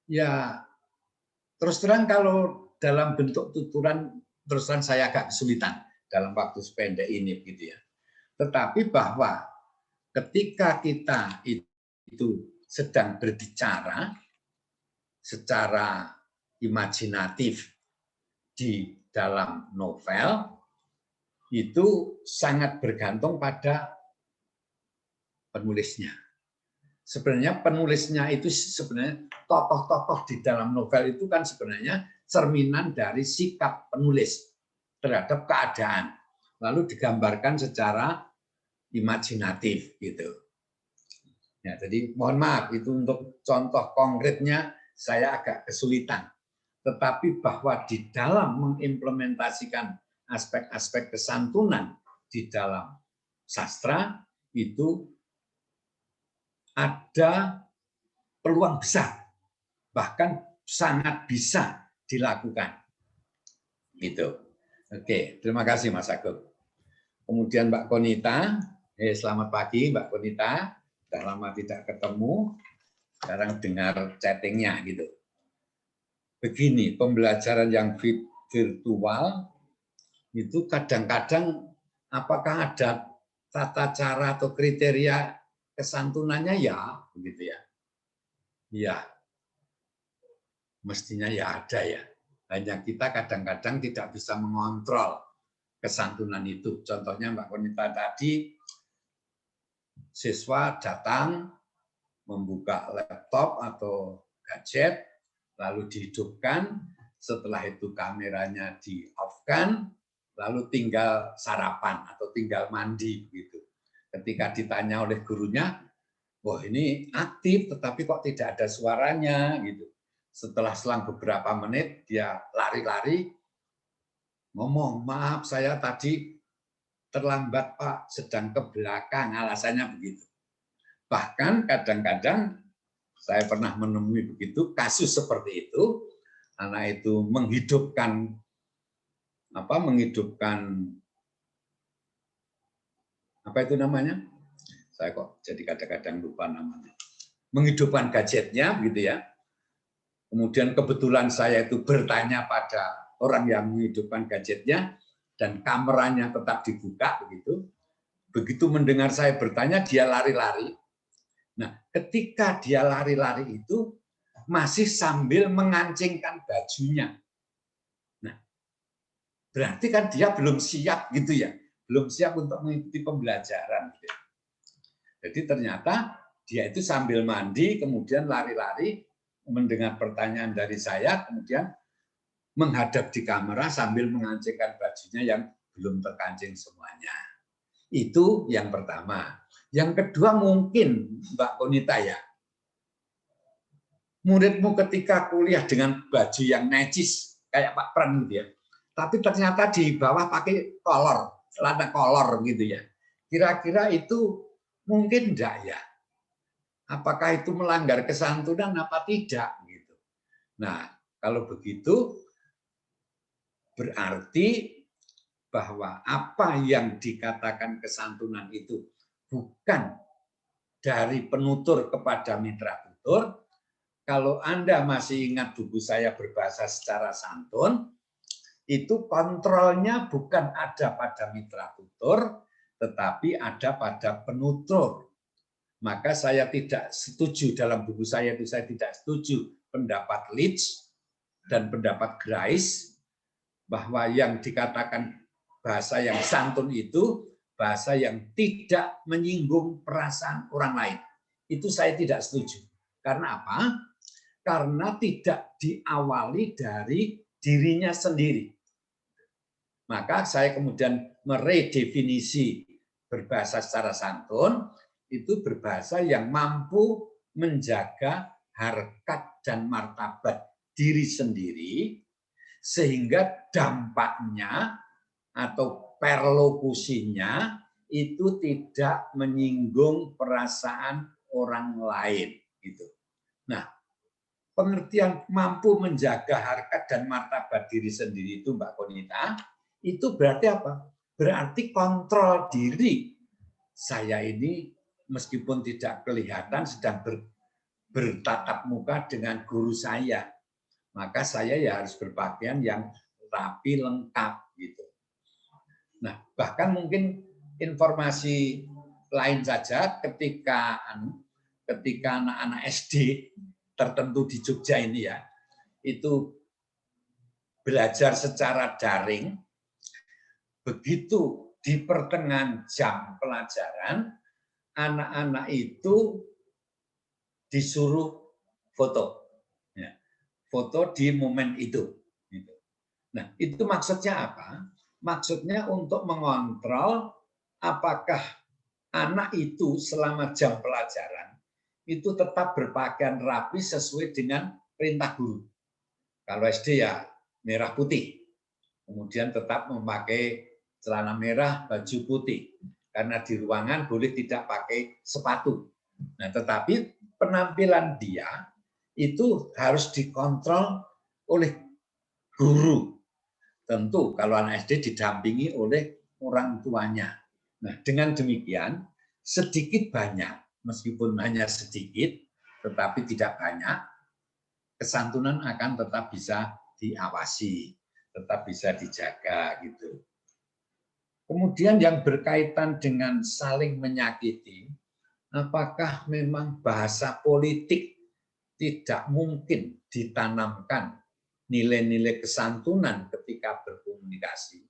ya terus terang kalau dalam bentuk tuturan, terus terang saya agak kesulitan dalam waktu sependek ini, gitu ya. Tetapi bahwa ketika kita itu sedang berbicara secara imajinatif di dalam novel, itu sangat bergantung pada penulisnya. Sebenarnya penulisnya itu sebenarnya tokoh-tokoh di dalam novel itu kan sebenarnya cerminan dari sikap penulis terhadap keadaan, lalu digambarkan secara imajinatif gitu. Ya, jadi mohon maaf itu untuk contoh konkretnya saya agak kesulitan. Tetapi bahwa di dalam mengimplementasikan aspek-aspek kesantunan di dalam sastra itu ada peluang besar, bahkan sangat bisa dilakukan. Gitu. Oke, terima kasih Mas Agung. Kemudian Mbak Konita, selamat pagi Mbak Konita, sudah lama tidak ketemu, sekarang dengar chattingnya gitu. Begini, pembelajaran yang virtual itu kadang-kadang apakah ada tata cara atau kriteria kesantunannya ya, begitu ya. Ya, mestinya ya ada ya. Hanya kita kadang-kadang tidak bisa mengontrol kesantunan itu. Contohnya Mbak Konita tadi, siswa datang membuka laptop atau gadget, lalu dihidupkan, setelah itu kameranya di-off-kan, lalu tinggal sarapan atau tinggal mandi gitu. Ketika ditanya oleh gurunya, wah ini aktif tetapi kok tidak ada suaranya gitu. Setelah selang beberapa menit dia lari-lari ngomong, maaf saya tadi terlambat Pak, sedang ke belakang, alasannya begitu. Bahkan kadang-kadang saya pernah menemui begitu kasus seperti itu, anak itu menghidupkan apa itu namanya? Saya kok jadi kadang-kadang lupa namanya. Menghidupkan gadgetnya gitu ya. Kemudian kebetulan saya itu bertanya pada orang yang menghidupkan gadgetnya dan kameranya tetap dibuka begitu. Begitu mendengar saya bertanya dia lari-lari. Nah, ketika dia lari-lari itu masih sambil mengancingkan bajunya. Nah, berarti kan dia belum siap gitu ya. Belum siap untuk mengikuti pembelajaran. Jadi ternyata dia itu sambil mandi, kemudian lari-lari, mendengar pertanyaan dari saya, kemudian menghadap di kamera sambil mengancingkan bajunya yang belum terkancing semuanya. Itu yang pertama. Yang kedua mungkin, Mbak Konita ya, muridmu ketika kuliah dengan baju yang necis, kayak Pak Pran gitu ya, tapi ternyata di bawah pakai kolor, celana kolor gitu ya. Kira-kira itu mungkin enggak ya? Apakah itu melanggar kesantunan apa tidak? Gitu. Nah, kalau begitu berarti bahwa apa yang dikatakan kesantunan itu bukan dari penutur kepada mitra tutur. Kalau Anda masih ingat buku saya berbahasa secara santun, itu kontrolnya bukan ada pada mitra tutur, tetapi ada pada penutur. Maka saya tidak setuju dalam buku saya itu, saya tidak setuju pendapat Leach dan pendapat Grice bahwa yang dikatakan bahasa yang santun itu bahasa yang tidak menyinggung perasaan orang lain. Itu saya tidak setuju. Karena apa? Karena tidak diawali dari dirinya sendiri. Maka saya kemudian meredefinisi berbahasa secara santun, itu berbahasa yang mampu menjaga harkat dan martabat diri sendiri, sehingga dampaknya atau perlokusinya itu tidak menyinggung perasaan orang lain. Gitu. Nah, pengertian mampu menjaga harkat dan martabat diri sendiri itu, Mbak Konita, itu berarti apa? Berarti kontrol diri. Saya ini meskipun tidak kelihatan sedang bertatap muka dengan guru saya, maka saya ya harus berpakaian yang rapi lengkap gitu. Nah, bahkan mungkin informasi lain saja ketika anak-anak SD tertentu di Jogja ini ya, itu belajar secara daring, begitu di pertengahan jam pelajaran, anak-anak itu disuruh foto. Ya, foto di momen itu. Nah, itu maksudnya apa? Maksudnya untuk mengontrol apakah anak itu selama jam pelajaran itu tetap berpakaian rapi sesuai dengan perintah guru. Kalau SD ya merah putih. kemudian tetap memakai celana merah, baju putih, karena di ruangan boleh tidak pakai sepatu. Nah, tetapi penampilan dia itu harus dikontrol oleh guru. Tentu kalau anak SD didampingi oleh orang tuanya. Nah, dengan demikian sedikit banyak, meskipun hanya sedikit, tetapi tidak banyak, kesantunan akan tetap bisa diawasi, tetap bisa dijaga gitu. Kemudian yang berkaitan dengan saling menyakiti, apakah memang bahasa politik tidak mungkin ditanamkan nilai-nilai kesantunan ketika berkomunikasi?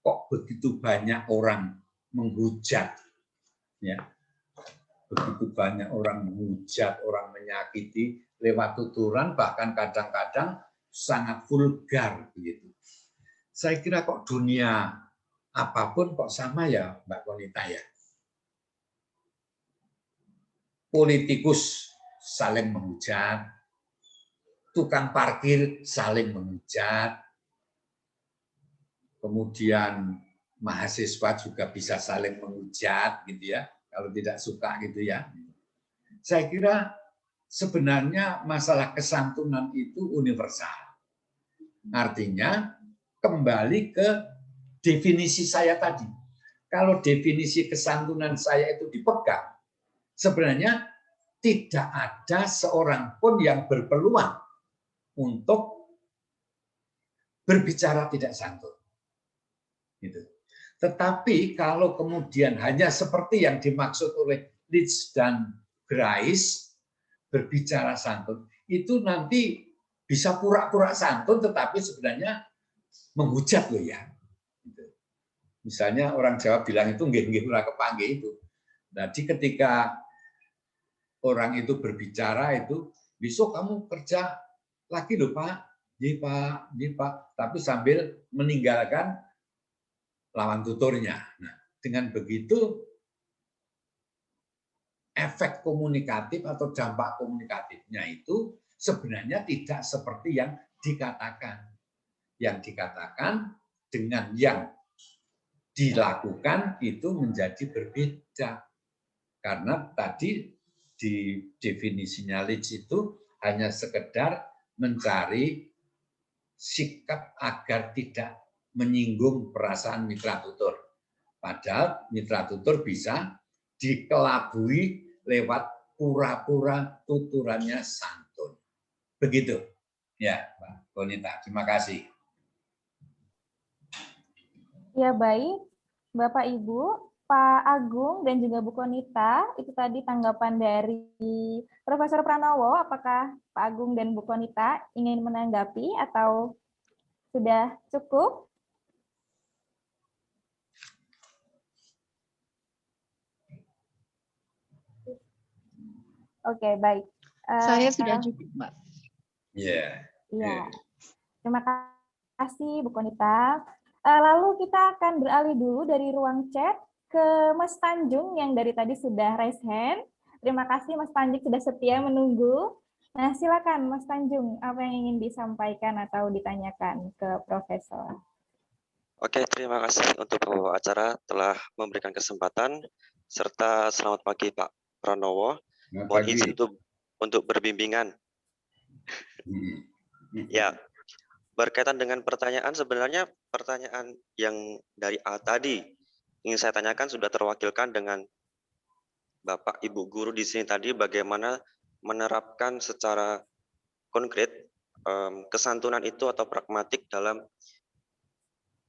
Kok begitu banyak orang menghujat, ya? Begitu banyak orang menghujat, orang menyakiti lewat tuturan, bahkan kadang-kadang sangat vulgar begitu. Saya kira kok dunia apapun kok sama ya, Mbak Konita ya. Politikus saling menghujat, tukang parkir saling menghujat, kemudian mahasiswa juga bisa saling menghujat gitu ya, kalau tidak suka gitu ya. Saya kira sebenarnya masalah kesantunan itu universal. Artinya kembali ke definisi saya tadi. Kalau definisi kesantunan saya itu dipegang, sebenarnya tidak ada seorang pun yang berpeluang untuk berbicara tidak santun. Gitu. Tetapi kalau kemudian hanya seperti yang dimaksud oleh Leeds dan Grice, berbicara santun, itu nanti bisa pura-pura santun, tetapi sebenarnya menghujat loh ya. Misalnya orang Jawa bilang itu nggih-nggih ora kepanggih itu. Jadi ketika orang itu berbicara itu, besok kamu kerja lagi loh Pak, nggih Pak, nggih Pak, tapi sambil meninggalkan lawan tuturnya. Nah, dengan begitu efek komunikatif atau dampak komunikatifnya itu sebenarnya tidak seperti yang dikatakan. Yang dikatakan dengan yang dilakukan itu menjadi berbeda. Karena tadi di definisinya Leeds itu hanya sekedar mencari sikap agar tidak menyinggung perasaan mitra tutur. Padahal mitra tutur bisa dikelabui lewat pura-pura tuturannya santun. Begitu. Ya, Mbak Konita, terima kasih. Ya, baik. Bapak Ibu, Pak Agung dan juga Bu Konita, itu tadi tanggapan dari Profesor Pranowo. Apakah Pak Agung dan Bu Konita ingin menanggapi atau sudah cukup? Oke, baik. Saya sudah cukup, Mbak. Iya. Iya. Terima kasih, Bu Konita. Lalu kita akan beralih dulu dari ruang chat ke Mas Tanjung yang dari tadi sudah raise hand. Terima kasih Mas Tanjung sudah setia menunggu. Nah, silakan Mas Tanjung, apa yang ingin disampaikan atau ditanyakan ke Profesor? Oke, terima kasih untuk pembawa acara telah memberikan kesempatan, serta selamat pagi Pak Pranowo. Mohon izin untuk berbimbingan. Ya, berkaitan dengan pertanyaan, sebenarnya pertanyaan yang dari A tadi ingin saya tanyakan sudah terwakilkan dengan Bapak Ibu guru di sini tadi, bagaimana menerapkan secara konkret kesantunan itu atau pragmatik dalam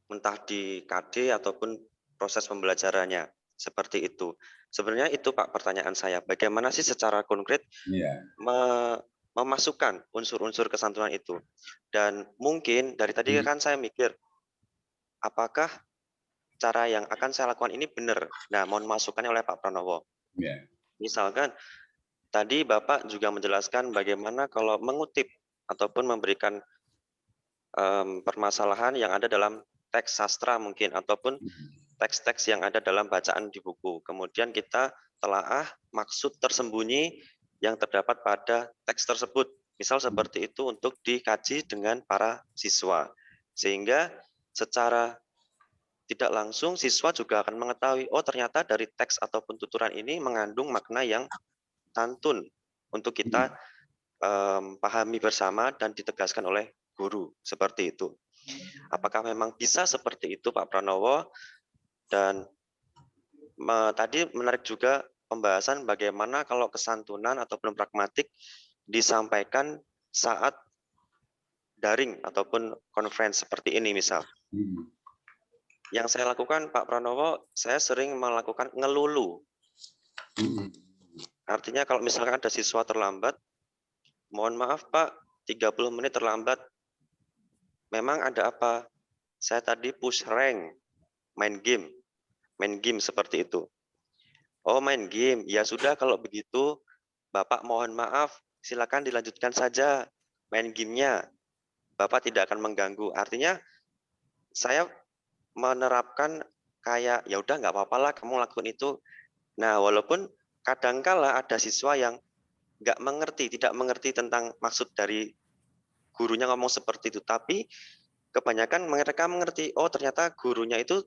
entah di KD ataupun proses pembelajarannya, seperti itu. Sebenarnya itu Pak pertanyaan saya, bagaimana sih secara konkret memasukkan unsur-unsur kesantunan itu. Dan mungkin dari tadi kan saya mikir, apakah cara yang akan saya lakukan ini benar? Nah, mohon masukannya oleh Pak Pranowo. Misalkan, tadi Bapak juga menjelaskan bagaimana kalau mengutip ataupun memberikan permasalahan yang ada dalam teks sastra mungkin, ataupun teks-teks yang ada dalam bacaan di buku. Kemudian kita telaah maksud tersembunyi yang terdapat pada teks tersebut. Misal seperti itu untuk dikaji dengan para siswa. Sehingga secara tidak langsung siswa juga akan mengetahui, oh ternyata dari teks ataupun tuturan ini mengandung makna yang santun untuk kita pahami bersama dan ditegaskan oleh guru, seperti itu. Apakah memang bisa seperti itu Pak Pranowo? Dan tadi menarik juga pembahasan bagaimana kalau kesantunan ataupun pragmatik disampaikan saat daring ataupun conference seperti ini misal. Yang saya lakukan Pak Pranowo, saya sering melakukan ngelulu. Artinya kalau misalkan ada siswa terlambat, mohon maaf Pak, 30 menit terlambat. Memang ada apa? Saya tadi push rank, main game seperti itu. Oh main game, ya sudah kalau begitu Bapak mohon maaf, silakan dilanjutkan saja main gamenya. Bapak tidak akan mengganggu. Artinya saya menerapkan kayak ya udah nggak apa-apa lah kamu lakukan itu. Nah walaupun kadangkala ada siswa yang nggak mengerti, tidak mengerti tentang maksud dari gurunya ngomong seperti itu, tapi kebanyakan mereka mengerti, oh ternyata gurunya itu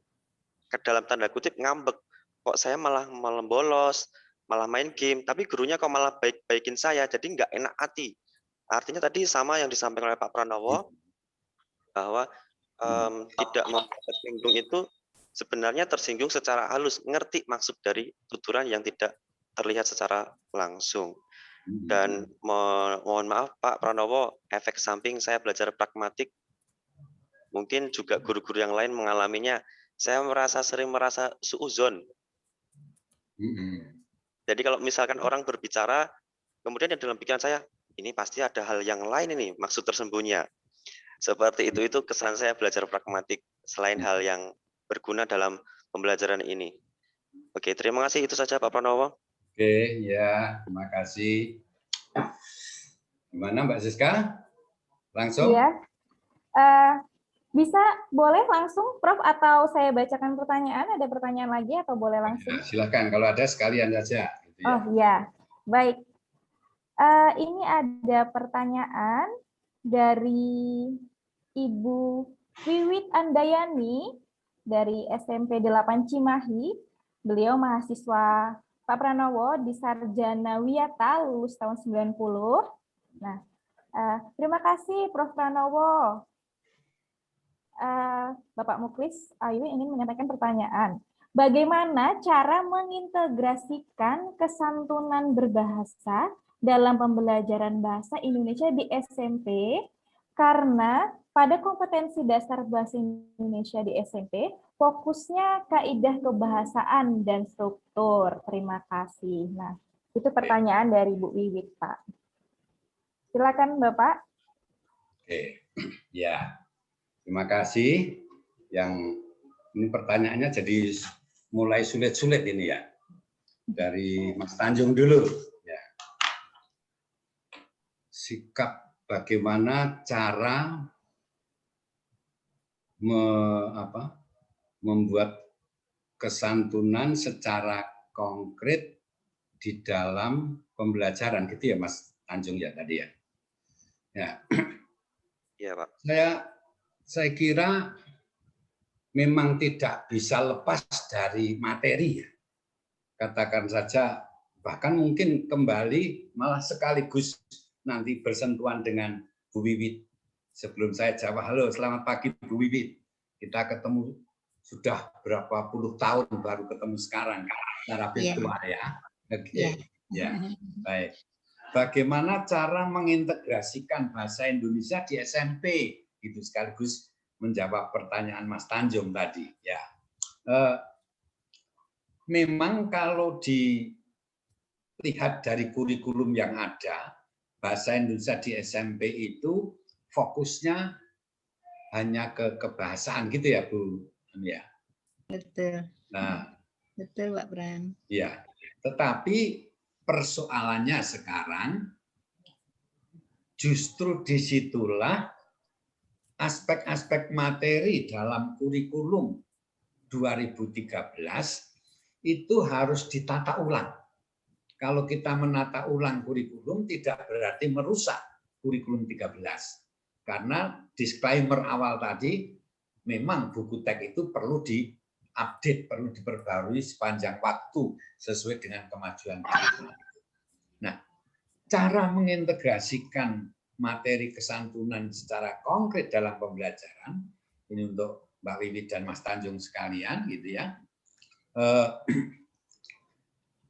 ke dalam tanda kutip ngambek, kok saya malah bolos, malah main game, tapi gurunya kok malah baik-baikin saya, jadi nggak enak hati. Artinya tadi sama yang disampaikan oleh Pak Pranowo, bahwa tidak tersinggung itu sebenarnya tersinggung secara halus, ngerti maksud dari tuturan yang tidak terlihat secara langsung. Dan mohon maaf Pak Pranowo, efek samping saya belajar pragmatik, mungkin juga guru-guru yang lain mengalaminya, saya sering merasa suuzon. Jadi kalau misalkan orang berbicara, kemudian yang dalam pikiran saya, ini pasti ada hal yang lain ini, maksud tersembunyinya. Seperti itu kesan saya belajar pragmatik selain hal yang berguna dalam pembelajaran ini. Oke, terima kasih itu saja Pak Pranowo. Oke, ya, terima kasih. Gimana Mbak Siska? Langsung? Iya. Bisa boleh langsung Prof atau saya bacakan pertanyaan? Ada pertanyaan lagi atau boleh langsung? Ya, silakan, kalau ada sekalian saja. Gitu ya. Oh iya, baik. Ini ada pertanyaan dari Ibu Wiwit Andayani dari SMP 8 Cimahi. Beliau mahasiswa Pak Pranowo di Sarjana Wiyata, lulus tahun 90. Nah, terima kasih Prof Pranowo. Bapak Muklis Ayu ingin menyampaikan pertanyaan. Bagaimana cara mengintegrasikan kesantunan berbahasa dalam pembelajaran bahasa Indonesia di SMP? Karena pada kompetensi dasar bahasa Indonesia di SMP, fokusnya kaidah kebahasaan dan struktur. Terima kasih. Nah, itu pertanyaan dari Bu Wiwit, Pak. Silakan, Bapak. Oke, ya. Terima kasih. Yang ini pertanyaannya jadi mulai sulit-sulit ini ya. Dari Mas Tanjung dulu. Ya. Sikap bagaimana cara membuat kesantunan secara konkret di dalam pembelajaran, gitu ya Mas Tanjung ya tadi ya. Ya. Iya Pak. Saya kira memang tidak bisa lepas dari materi ya. Katakan saja bahkan mungkin kembali malah sekaligus nanti bersentuhan dengan Bu Wiwit. Sebelum saya jawab, halo selamat pagi Bu Wiwit. Kita ketemu sudah berapa puluh tahun baru ketemu sekarang secara virtual ya. Oke. Ya. Baik. Bagaimana cara mengintegrasikan bahasa Indonesia di SMP? Itu sekaligus menjawab pertanyaan Mas Tanjung tadi. Ya. Memang kalau dilihat dari kurikulum yang ada, bahasa Indonesia di SMP itu fokusnya hanya ke kebahasaan gitu ya Bu. Ya. Betul. Nah, betul Pak Bran. Ya. Tetapi persoalannya sekarang justru disitulah aspek-aspek materi dalam kurikulum 2013 itu harus ditata ulang. Kalau kita menata ulang kurikulum tidak berarti merusak kurikulum 13. Karena disclaimer awal tadi, memang buku teks itu perlu diupdate, perlu diperbarui sepanjang waktu sesuai dengan kemajuan kita. Nah, cara mengintegrasikan materi kesantunan secara konkret dalam pembelajaran, ini untuk Mbak Wiwi dan Mas Tanjung sekalian, gitu ya.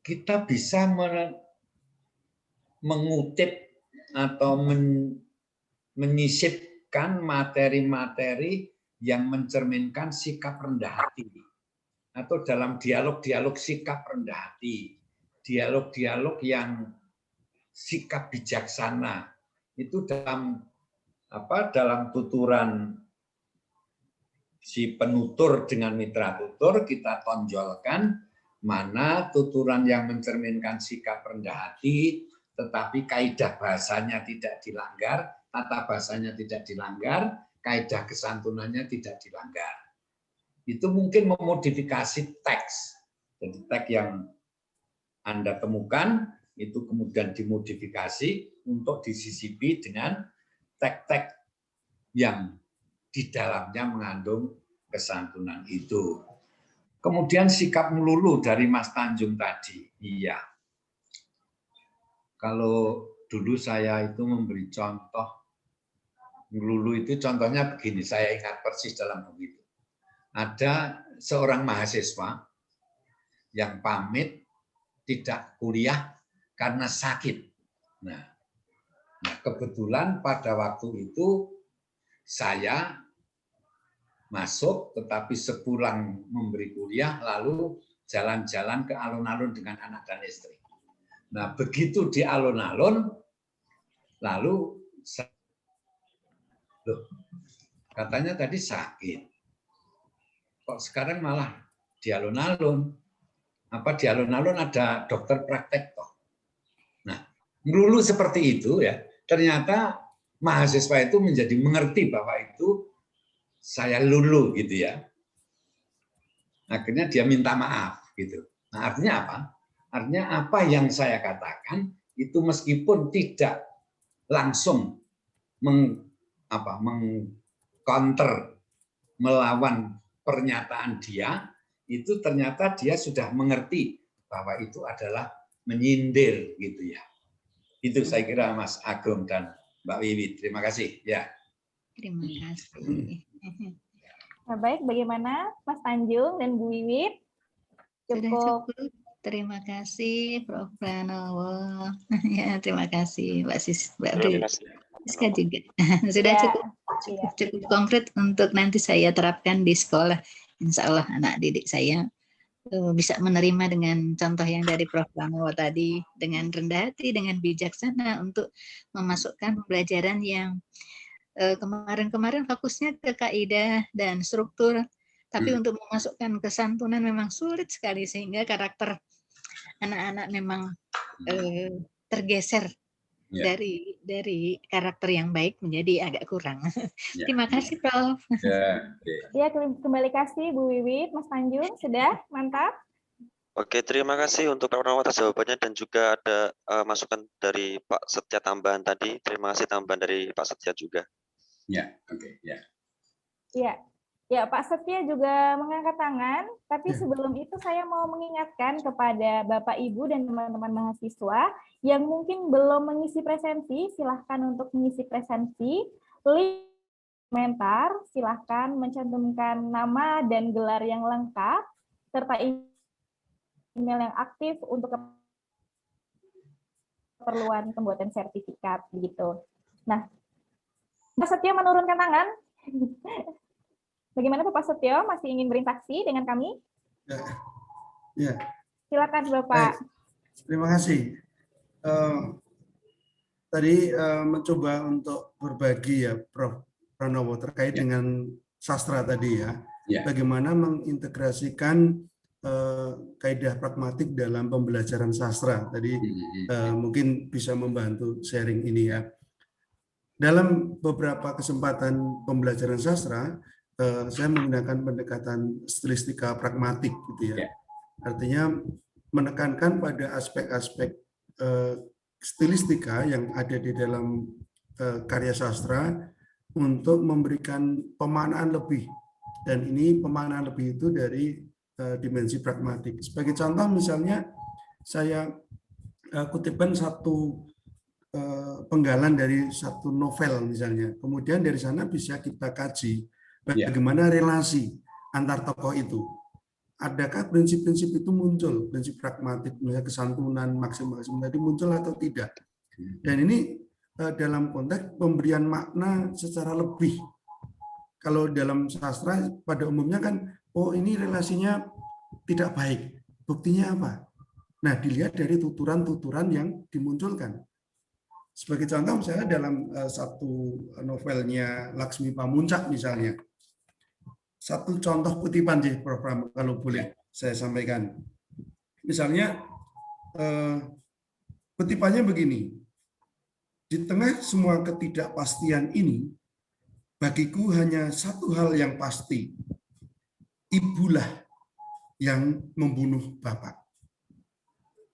Kita bisa mengutip atau menyisipkan materi-materi yang mencerminkan sikap rendah hati, atau dalam dialog-dialog sikap rendah hati, dialog-dialog yang sikap bijaksana, itu dalam tuturan si penutur dengan mitra tutur kita tonjolkan mana tuturan yang mencerminkan sikap rendah hati, tetapi kaidah bahasanya tidak dilanggar, tata bahasanya tidak dilanggar, kaidah kesantunannya tidak dilanggar. Itu mungkin memodifikasi teks. Jadi teks yang Anda temukan itu kemudian dimodifikasi untuk disisipi dengan teks-teks yang di dalamnya mengandung kesantunan itu. Kemudian sikap melulu dari Mas Tanjung tadi. Iya. Kalau dulu saya itu memberi contoh melulu itu contohnya begini, saya ingat persis dalam buku itu. Ada seorang mahasiswa yang pamit tidak kuliah karena sakit. Nah, kebetulan pada waktu itu saya masuk, tetapi sepulang memberi kuliah lalu jalan-jalan ke alun-alun dengan anak dan istri. Nah, begitu di alun-alun, lalu loh, katanya tadi sakit. Kok sekarang malah di alun-alun? Apa di alun-alun ada dokter praktek toh? Nah, melulu seperti itu ya. Ternyata mahasiswa itu menjadi mengerti bahwa itu saya lulu gitu ya. Akhirnya dia minta maaf gitu. Nah, artinya apa? Artinya apa yang saya katakan itu meskipun tidak langsung mengcounter melawan pernyataan dia, itu ternyata dia sudah mengerti bahwa itu adalah menyindir gitu ya. Itu saya kira Mas Agung dan Mbak Wiwi. Terima kasih ya. Terima kasih. Nah, baik, bagaimana Mas Tanjung dan Bu Wiwit? Sudah cukup. Terima kasih Prof. Pranowo. Ya, terima kasih Mbak Siska juga. Sudah Ya, cukup konkret untuk nanti saya terapkan di sekolah. Insya Allah anak didik saya bisa menerima dengan contoh yang dari Prof. Pranowo tadi, dengan rendah hati, dengan bijaksana untuk memasukkan pembelajaran yang kemarin-kemarin fokusnya ke kaidah dan struktur, tapi untuk memasukkan kesantunan memang sulit sekali sehingga karakter anak-anak memang tergeser dari karakter yang baik menjadi agak kurang. Terima kasih Prof. Ya, kembali kasih Bu Wiwit, Mas Tanjung, sudah mantap. Oke, terima kasih untuk Pak Pranowo atas jawabannya dan juga ada masukan dari Pak Setia tambahan tadi. Terima kasih tambahan dari Pak Setia juga. Ya, oke, ya. Ya, Pak Setia juga mengangkat tangan, tapi sebelum itu saya mau mengingatkan kepada Bapak Ibu dan teman-teman mahasiswa yang mungkin belum mengisi presensi, silahkan untuk mengisi presensi. Link komentar, silahkan mencantumkan nama dan gelar yang lengkap, serta email yang aktif untuk keperluan pembuatan sertifikat, begitu. Nah, Pak Setio menurunkan tangan. Bagaimana Pak Setio, masih ingin berinteraksi dengan kami? Ya. Silakan Bapak. Terima kasih. Tadi mencoba untuk berbagi ya Prof. Pranowo terkait dengan sastra tadi ya. Bagaimana mengintegrasikan kaidah pragmatik dalam pembelajaran sastra. Tadi mungkin bisa membantu sharing ini ya. Dalam beberapa kesempatan pembelajaran sastra, saya menggunakan pendekatan stilistika pragmatik gitu ya. Artinya menekankan pada aspek-aspek stilistika yang ada di dalam karya sastra untuk memberikan pemaknaan lebih Dan ini pemaknaan lebih itu dari dimensi pragmatik. Sebagai contoh misalnya saya kutipkan satu penggalan dari satu novel misalnya. Kemudian dari sana bisa kita kaji bagaimana relasi antar tokoh itu. Adakah prinsip-prinsip itu muncul, prinsip pragmatik, misalnya kesantunan, maksim tadi muncul atau tidak. Dan ini dalam konteks pemberian makna secara lebih. Kalau dalam sastra pada umumnya kan, oh ini relasinya tidak baik. Buktinya apa? Nah, dilihat dari tuturan-tuturan yang dimunculkan. Sebagai contoh misalnya dalam satu novelnya Laksmi Pamuncak misalnya. Satu contoh kutipan sih, Prof. Ram, kalau boleh saya sampaikan. Misalnya kutipannya begini. Di tengah semua ketidakpastian ini, bagiku hanya satu hal yang pasti. Ibulah yang membunuh bapak.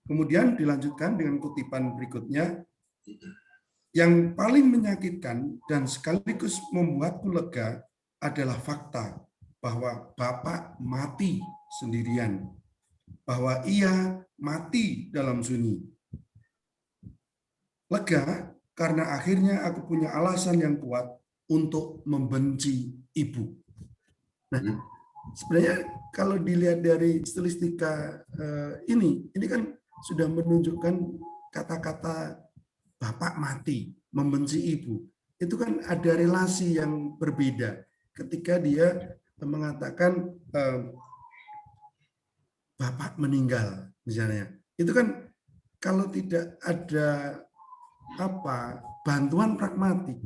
Kemudian dilanjutkan dengan kutipan berikutnya. Yang paling menyakitkan dan sekaligus membuatku lega adalah fakta bahwa bapak mati sendirian. Bahwa ia mati dalam sunyi. Lega karena akhirnya aku punya alasan yang kuat untuk membenci ibu. Nah, sebenarnya kalau dilihat dari stilistika ini kan sudah menunjukkan kata-kata bapak mati, membenci ibu. Itu kan ada relasi yang berbeda ketika dia mengatakan bapak meninggal misalnya. Itu kan kalau tidak ada bantuan pragmatik,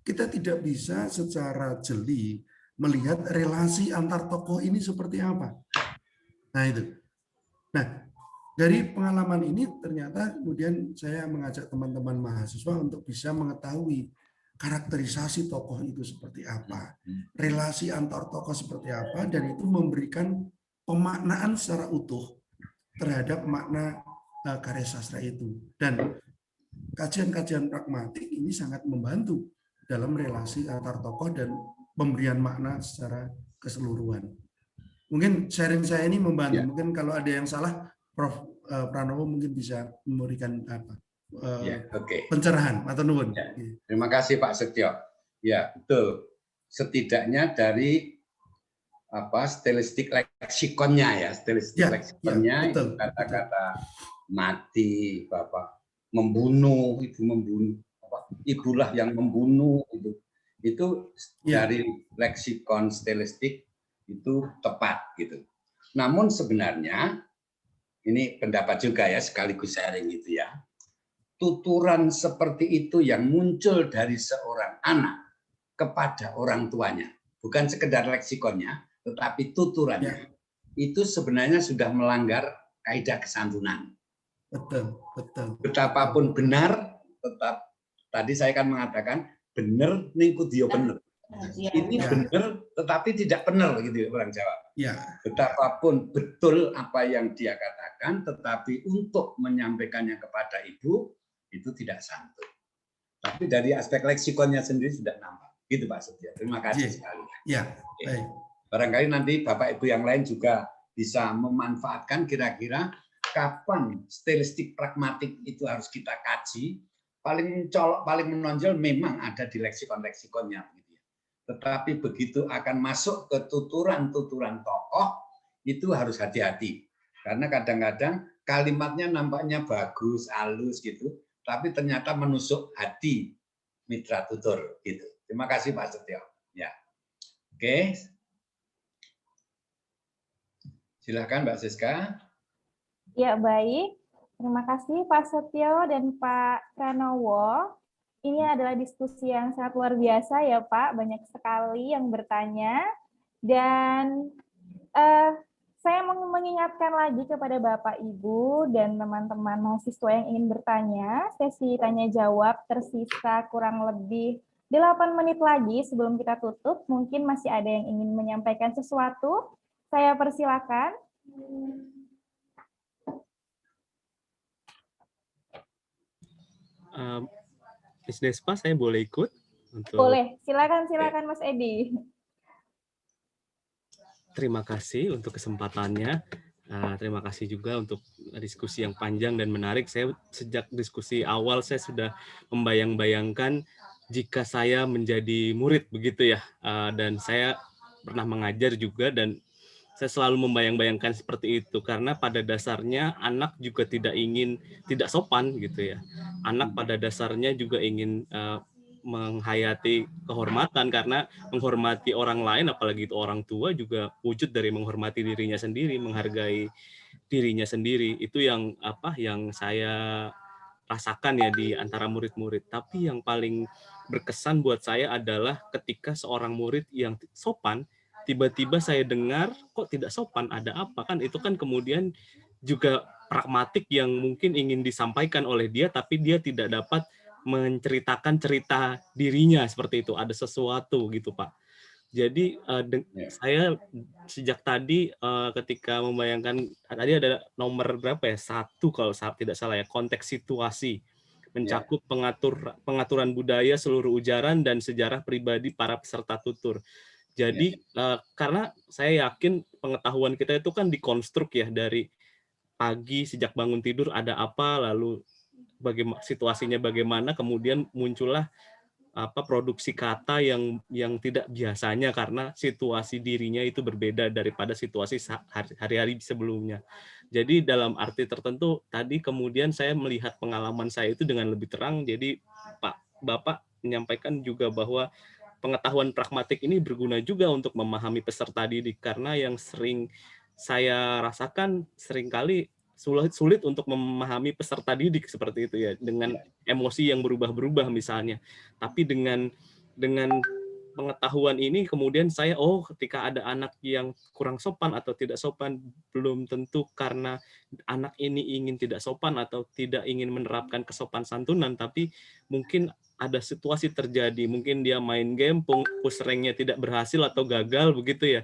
kita tidak bisa secara jeli melihat relasi antar tokoh ini seperti apa. Nah itu. Nah, dari pengalaman ini ternyata kemudian saya mengajak teman-teman mahasiswa untuk bisa mengetahui karakterisasi tokoh itu seperti apa, relasi antar tokoh seperti apa, dan itu memberikan pemaknaan secara utuh terhadap makna karya sastra itu. Dan kajian-kajian pragmatik ini sangat membantu dalam relasi antar tokoh dan pemberian makna secara keseluruhan. Mungkin sharing saya ini membantu. Mungkin kalau ada yang salah, Prof. Pranowo mungkin bisa memberikan pencerahan atau nuwun. Terima kasih Pak Setio. Ya, betul. Setidaknya dari stilistik leksikonnya leksikonnya itu kata-kata mati, bapak membunuh, ibu membunuh, ibulah yang membunuh, itu dari leksikon stilistik itu tepat gitu. Namun sebenarnya ini pendapat juga ya, sekaligus sharing itu ya. Tuturan seperti itu yang muncul dari seorang anak kepada orang tuanya, bukan sekedar leksikonnya, tetapi tuturannya, itu sebenarnya sudah melanggar kaidah kesantunan. Betul. Betapapun benar, tetap tadi saya kan mengatakan benar ning kudu benar. Ini benar tetapi tidak benar gitu orang Jawa. Betapapun betul apa yang dia katakan, tetapi untuk menyampaikannya kepada ibu itu tidak santun. Tapi dari aspek leksikonnya sendiri sudah nampak. Gitu Pak Setia. Terima kasih sekali. Barangkali nanti Bapak Ibu yang lain juga bisa memanfaatkan kira-kira kapan stilistik pragmatik itu harus kita kaji. Paling colok, paling menonjol memang ada di leksikon-leksikonnya. Tetapi begitu akan masuk ke tuturan-tuturan tokoh, itu harus hati-hati. Karena kadang-kadang kalimatnya nampaknya bagus, halus gitu, tapi ternyata menusuk hati mitra tutur gitu. Terima kasih Pak Setio. Ya. Oke. Silakan Mbak Siska. Ya, baik. Terima kasih Pak Setio dan Pak Pranowo. Ini adalah diskusi yang sangat luar biasa ya Pak, banyak sekali yang bertanya. Dan saya mau mengingatkan lagi kepada Bapak Ibu dan teman-teman mahasiswa yang ingin bertanya, sesi tanya jawab tersisa kurang lebih 8 menit lagi sebelum kita tutup. Mungkin masih ada yang ingin menyampaikan sesuatu. Saya persilakan. Miss Despa, saya boleh ikut? Boleh, silakan Mas Edi. terima kasih untuk kesempatannya. Terima kasih juga untuk diskusi yang panjang dan menarik. Saya sejak diskusi awal saya sudah membayang-bayangkan jika saya menjadi murid begitu ya. Dan saya pernah mengajar juga dan saya selalu membayang-bayangkan seperti itu karena pada dasarnya anak juga tidak sopan gitu ya. Anak pada dasarnya juga ingin menghayati kehormatan karena menghormati orang lain apalagi itu orang tua juga wujud dari menghormati dirinya sendiri, menghargai dirinya sendiri. Itu yang saya rasakan ya di antara murid-murid. Tapi yang paling berkesan buat saya adalah ketika seorang murid yang sopan tiba-tiba saya dengar kok tidak sopan, ada apa, kan itu kan kemudian juga pragmatik yang mungkin ingin disampaikan oleh dia tapi dia tidak dapat menceritakan cerita dirinya seperti itu, ada sesuatu gitu Pak. Jadi saya sejak tadi ketika membayangkan tadi ada nomor berapa ya, 1 kalau tidak salah ya, konteks situasi mencakup pengaturan budaya seluruh ujaran dan sejarah pribadi para peserta tutur. Jadi karena saya yakin pengetahuan kita itu kan dikonstruk ya dari pagi sejak bangun tidur ada apa, lalu situasinya bagaimana, kemudian muncullah produksi kata yang tidak biasanya karena situasi dirinya itu berbeda daripada situasi hari-hari sebelumnya. Jadi dalam arti tertentu tadi kemudian saya melihat pengalaman saya itu dengan lebih terang. Jadi Bapak menyampaikan juga bahwa pengetahuan pragmatik ini berguna juga untuk memahami peserta didik karena yang sering saya rasakan seringkali sulit untuk memahami peserta didik seperti itu ya dengan emosi yang berubah-berubah misalnya. Tapi dengan pengetahuan ini kemudian saya ketika ada anak yang kurang sopan atau tidak sopan belum tentu karena anak ini ingin tidak sopan atau tidak ingin menerapkan kesopan santunan, tapi mungkin ada situasi terjadi, mungkin dia main game push rank-nya tidak berhasil atau gagal begitu ya.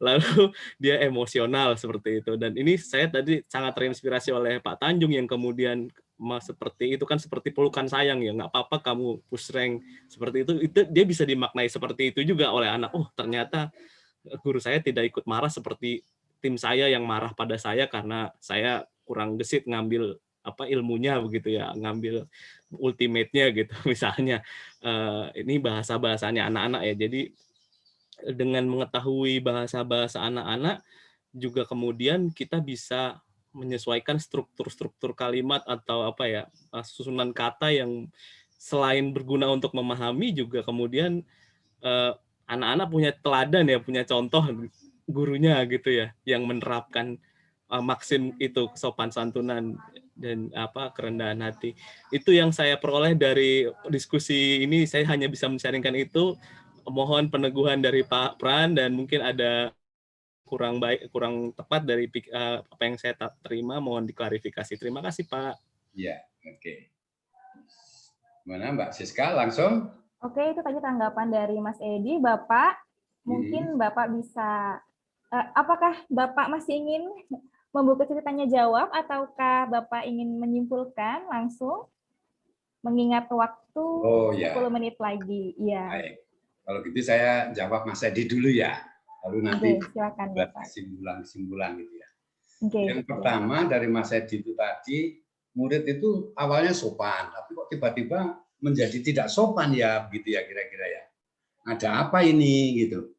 Lalu dia emosional seperti itu. Dan ini saya tadi sangat terinspirasi oleh Pak Tanjung yang kemudian seperti itu kan seperti pelukan sayang ya, nggak apa-apa kamu push rank seperti itu dia bisa dimaknai seperti itu juga oleh anak. Ternyata guru saya tidak ikut marah seperti tim saya yang marah pada saya karena saya kurang gesit ngambil ilmunya begitu ya, ngambil ultimate-nya gitu misalnya. Ini bahasa-bahasanya anak-anak ya. Jadi dengan mengetahui bahasa-bahasa anak-anak juga kemudian kita bisa menyesuaikan struktur kalimat atau susunan kata yang selain berguna untuk memahami juga kemudian anak-anak punya teladan ya, punya contoh gurunya gitu ya yang menerapkan maksim itu sopan santunan dan kerendahan hati. Itu yang saya peroleh dari diskusi ini. Saya hanya bisa men-sharingkan itu. Mohon peneguhan dari Pak Pran dan mungkin ada kurang tepat dari apa yang saya terima, mohon diklarifikasi. Terima kasih Pak. Ya, oke. Mana Mbak Siska langsung? Oke, itu tadi tanggapan dari Mas Edi. Bapak, mungkin Bapak bisa, apakah Bapak masih ingin membuka ceritanya jawab, ataukah Bapak ingin menyimpulkan langsung, mengingat waktu 10 menit lagi? Iya. Baik. Kalau gitu saya jawab Mas Edi dulu ya, lalu nanti silakan buat kesimpulan gitu ya. Yang pertama dari Mas Edi itu tadi, murid itu awalnya sopan, tapi kok tiba-tiba menjadi tidak sopan ya, begitu ya kira-kira ya. Ada apa ini gitu?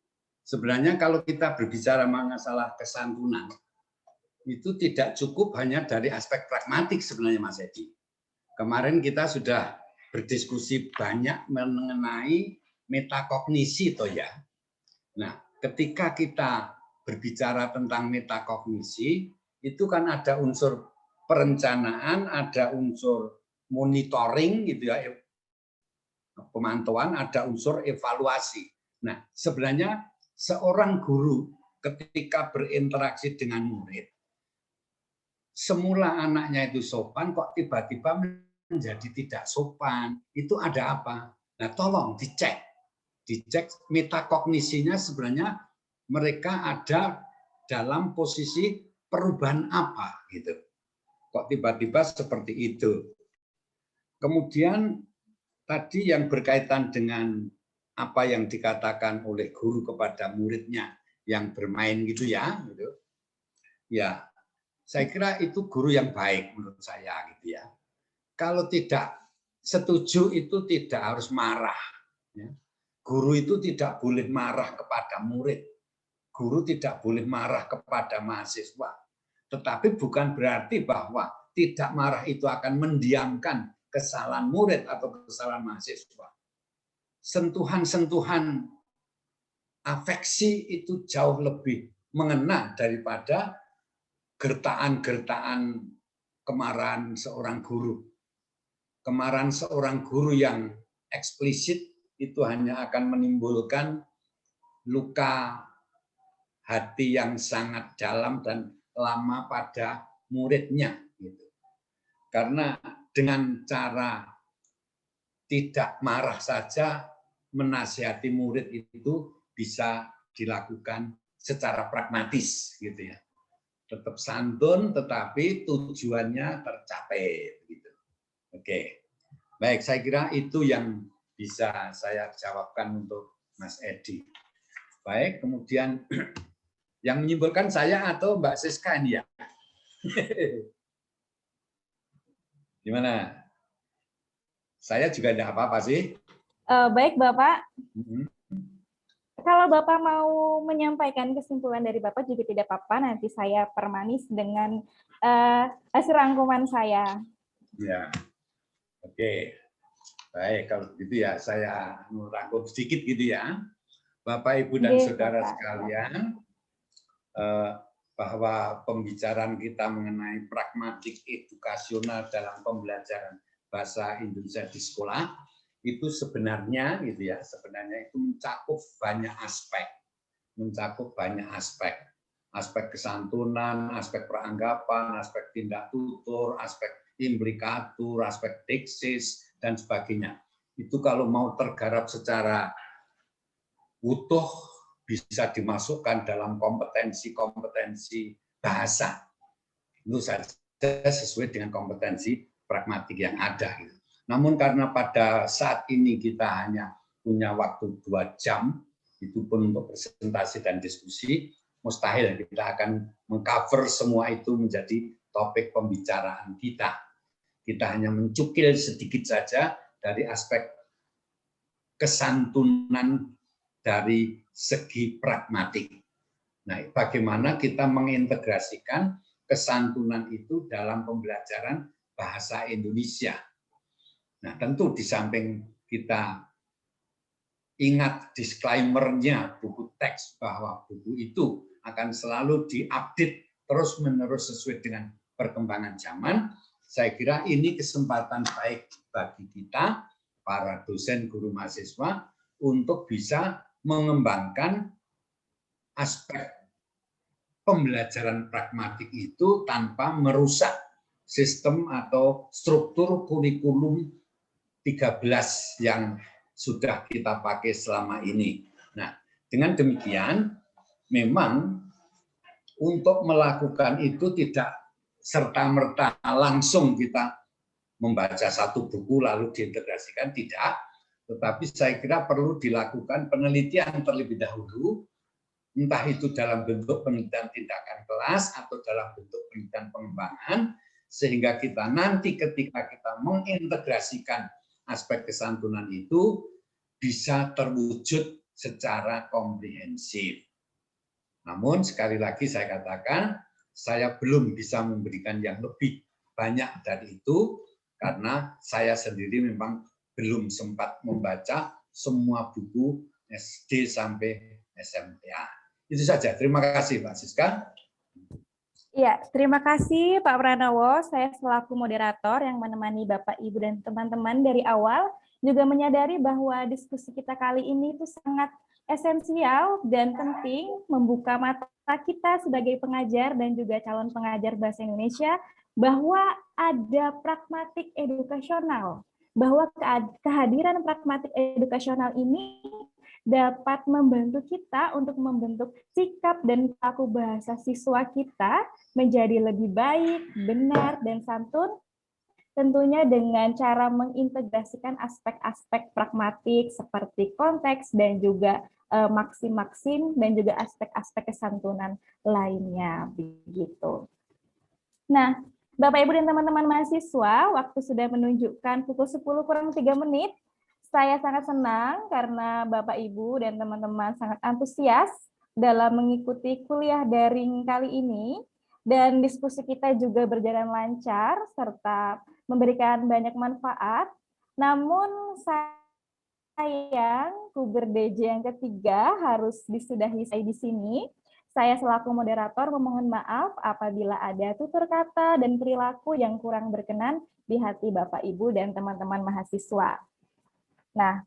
Sebenarnya kalau kita berbicara masalah kesantunan, itu tidak cukup hanya dari aspek pragmatik sebenarnya Mas Edi. Kemarin kita sudah berdiskusi banyak mengenai metakognisi toh ya. Nah, ketika kita berbicara tentang metakognisi, itu kan ada unsur perencanaan, ada unsur monitoring gitu ya, pemantauan, ada unsur evaluasi. Nah, sebenarnya seorang guru ketika berinteraksi dengan murid, semula anaknya itu sopan, kok tiba-tiba menjadi tidak sopan. Itu ada apa? Nah, tolong dicek metakognisinya sebenarnya mereka ada dalam posisi perubahan apa gitu. Kok tiba-tiba seperti itu. Kemudian tadi yang berkaitan dengan apa yang dikatakan oleh guru kepada muridnya, yang bermain gitu ya, gitu. Ya, saya kira itu guru yang baik menurut saya gitu ya. Kalau tidak setuju itu tidak harus marah. Ya. Guru itu tidak boleh marah kepada murid. Guru tidak boleh marah kepada mahasiswa. Tetapi bukan berarti bahwa tidak marah itu akan mendiamkan kesalahan murid atau kesalahan mahasiswa. Sentuhan-sentuhan afeksi itu jauh lebih mengena daripada gertaan-gertaan kemarahan seorang guru. Kemarahan seorang guru yang eksplisit itu hanya akan menimbulkan luka hati yang sangat dalam dan lama pada muridnya. Gitu. Karena dengan cara tidak marah saja menasihati murid itu bisa dilakukan secara pragmatis, gitu ya. Tetap santun, tetapi tujuannya tercapai. Gitu. Oke, baik. Saya kira itu yang bisa saya jawabkan untuk Mas Edi. Baik, kemudian yang menyimpulkan saya atau Mbak Siska ini ya? Gimana? Saya juga tidak apa-apa sih. Baik, Bapak. Kalau Bapak mau menyampaikan kesimpulan dari Bapak juga tidak apa-apa, nanti saya permanis dengan hasil rangkuman saya. Ya. Oke, baik kalau begitu ya saya merangkum sedikit gitu ya, Bapak, Ibu dan saudara sekalian, bahwa pembicaraan kita mengenai pragmatik edukasional dalam pembelajaran bahasa Indonesia di sekolah itu sebenarnya gitu ya, sebenarnya itu mencakup banyak aspek, aspek kesantunan, aspek peranggapan, aspek tindak tutur, aspek implikatur, aspek teksis, dan sebagainya. Itu kalau mau tergarap secara utuh bisa dimasukkan dalam kompetensi-kompetensi bahasa. Itu saja sesuai dengan kompetensi pragmatik yang ada. Namun karena pada saat ini kita hanya punya waktu 2 jam, itu pun untuk presentasi dan diskusi, mustahil kita akan mengcover semua itu menjadi topik pembicaraan kita. Kita hanya mencukil sedikit saja dari aspek kesantunan dari segi pragmatik. Nah, bagaimana kita mengintegrasikan kesantunan itu dalam pembelajaran bahasa Indonesia. Nah, tentu di samping kita ingat disclaimer-nya buku teks bahwa buku itu akan selalu diupdate terus-menerus sesuai dengan perkembangan zaman. Saya kira ini kesempatan baik bagi kita, para dosen, guru, mahasiswa, untuk bisa mengembangkan aspek pembelajaran pragmatik itu tanpa merusak sistem atau struktur kurikulum 13 yang sudah kita pakai selama ini. Nah, dengan demikian, memang untuk melakukan itu tidak serta-merta langsung kita membaca satu buku lalu diintegrasikan, tidak. Tetapi saya kira perlu dilakukan penelitian terlebih dahulu, entah itu dalam bentuk penelitian tindakan kelas atau dalam bentuk penelitian pengembangan, sehingga kita nanti ketika kita mengintegrasikan aspek kesantunan itu bisa terwujud secara komprehensif. Namun sekali lagi saya katakan, saya belum bisa memberikan yang lebih banyak dari itu, karena saya sendiri memang belum sempat membaca semua buku SD sampai SMA. Itu saja. Terima kasih, Pak Siska. Iya, terima kasih Pak Pranowo. Saya selaku moderator yang menemani Bapak, Ibu, dan teman-teman dari awal juga menyadari bahwa diskusi kita kali ini itu sangat esensial dan penting membuka mata kita sebagai pengajar dan juga calon pengajar bahasa Indonesia bahwa ada pragmatik edukasional, bahwa kehadiran pragmatik edukasional ini dapat membantu kita untuk membentuk sikap dan perilaku bahasa siswa kita menjadi lebih baik, benar, dan santun, tentunya dengan cara mengintegrasikan aspek-aspek pragmatik seperti konteks dan juga maksim-maksim dan juga aspek-aspek kesantunan lainnya begitu. Nah, Bapak Ibu dan teman-teman mahasiswa, waktu sudah menunjukkan pukul 10 kurang 3 menit. Saya sangat senang karena Bapak Ibu dan teman-teman sangat antusias dalam mengikuti kuliah daring kali ini, dan diskusi kita juga berjalan lancar serta memberikan banyak manfaat. Namun sayang Kuber DJ yang ketiga harus disudahi saya di sini. Saya selaku moderator memohon maaf apabila ada tutur kata dan perilaku yang kurang berkenan di hati Bapak Ibu dan teman-teman mahasiswa. Nah,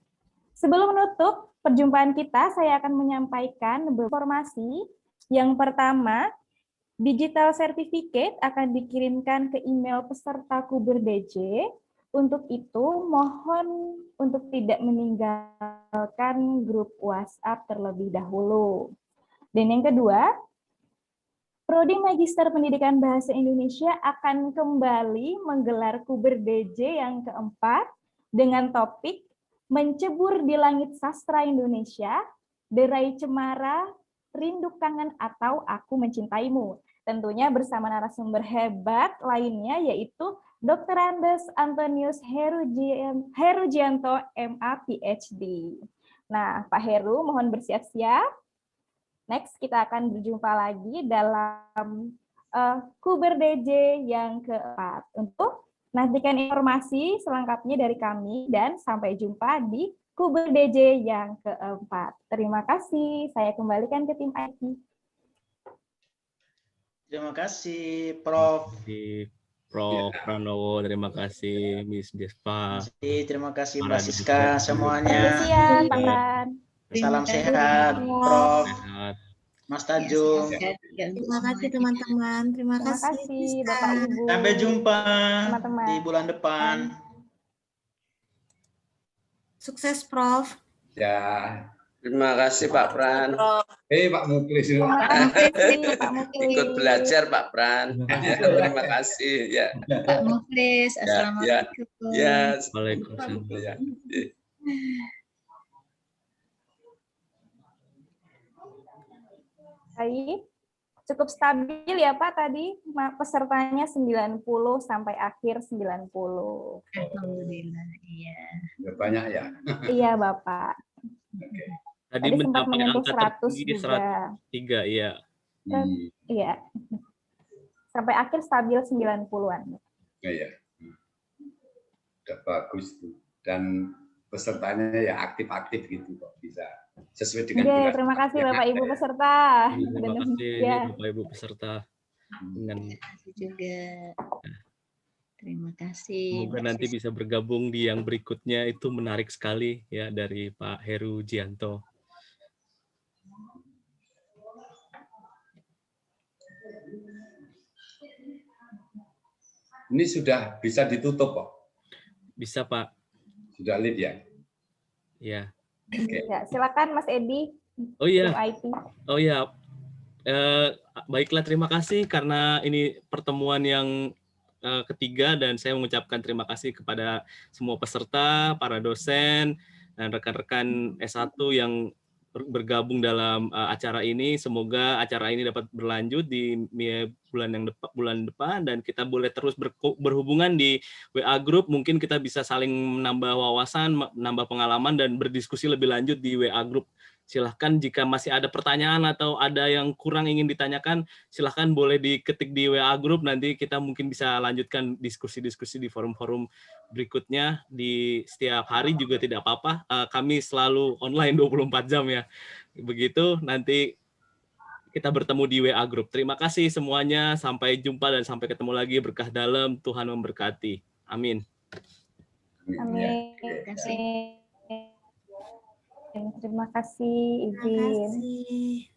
sebelum menutup perjumpaan kita, saya akan menyampaikan beberapa informasi. Yang pertama, digital certificate akan dikirimkan ke email peserta Kuber DJ. Untuk itu, mohon untuk tidak meninggalkan grup WhatsApp terlebih dahulu. Dan yang kedua, Prodi Magister Pendidikan Bahasa Indonesia akan kembali menggelar Kuber DJ yang keempat dengan topik Mencebur di Langit Sastra Indonesia, Derai Cemara, Rindu Kangen atau Aku Mencintaimu. Tentunya bersama narasumber hebat lainnya yaitu Dr. Andes Antonius Herugianto, MA, PhD. Nah, Pak Heru mohon bersiap-siap. Next, kita akan berjumpa lagi dalam Kuber DJ yang keempat. Untuk nantikan informasi selengkapnya dari kami dan sampai jumpa di Kuber DJ yang keempat. Terima kasih. Saya kembalikan ke tim IT. Terima kasih, Prof. Prof. Pranowo, terima kasih, Miss Despa. Terima kasih, Mbak Siska, semuanya. Terima kasih, Pak Pran. Salam sehat, Prof. Sehat. Mas Tajung. Terima kasih teman-teman. Terima kasih Bapak Ibu. Sampai jumpa teman-teman di bulan depan. Sukses, Prof. Ya. Terima kasih Pak Pran. Pak Muklis. Ikut belajar Pak Pran. Ya, terima kasih ya. Pak Muklis, assalamualaikum. Ya, Waalaikumsalam. ya. Baik, cukup stabil ya Pak tadi pesertanya 90 sampai akhir 90. Alhamdulillah, iya. Banyak ya. Iya Bapak. Okay. Tadi sempat mencapai menyentuh angka 100 tertinggi juga. 103, iya. Iya. Sampai akhir stabil 90-an. Iya. Udah bagus tuh. Dan pesertanya ya aktif-aktif gitu kok bisa sesuai dengan durasi. Terima kasih Bapak Ibu peserta. Terima kasih Bapak Ibu peserta. Terima kasih juga. Terima kasih. Semoga nanti bisa bergabung di yang berikutnya, itu menarik sekali ya dari Pak Herugianto. Ini sudah bisa ditutup kok. Bisa Pak. Sudah lead ya? Ya. Okay. Ya, silakan Mas Edi. Oh iya. IT. Oh iya. Baiklah, terima kasih karena ini pertemuan yang ketiga dan saya mengucapkan terima kasih kepada semua peserta, para dosen, dan rekan-rekan S1 yang bergabung dalam acara ini. Semoga acara ini dapat berlanjut di bulan depan dan kita boleh terus berhubungan di WA Group. Mungkin kita bisa saling menambah wawasan, menambah pengalaman dan berdiskusi lebih lanjut di WA Group. Silahkan jika masih ada pertanyaan atau ada yang kurang ingin ditanyakan, silahkan boleh diketik di WA Group. Nanti kita mungkin bisa lanjutkan diskusi-diskusi di forum-forum berikutnya. Di setiap hari juga tidak apa-apa. Kami selalu online 24 jam ya. Begitu, nanti kita bertemu di WA Group. Terima kasih semuanya. Sampai jumpa dan sampai ketemu lagi. Berkah dalam, Tuhan memberkati. Amin. Amin. Terima kasih, izin. Terima kasih.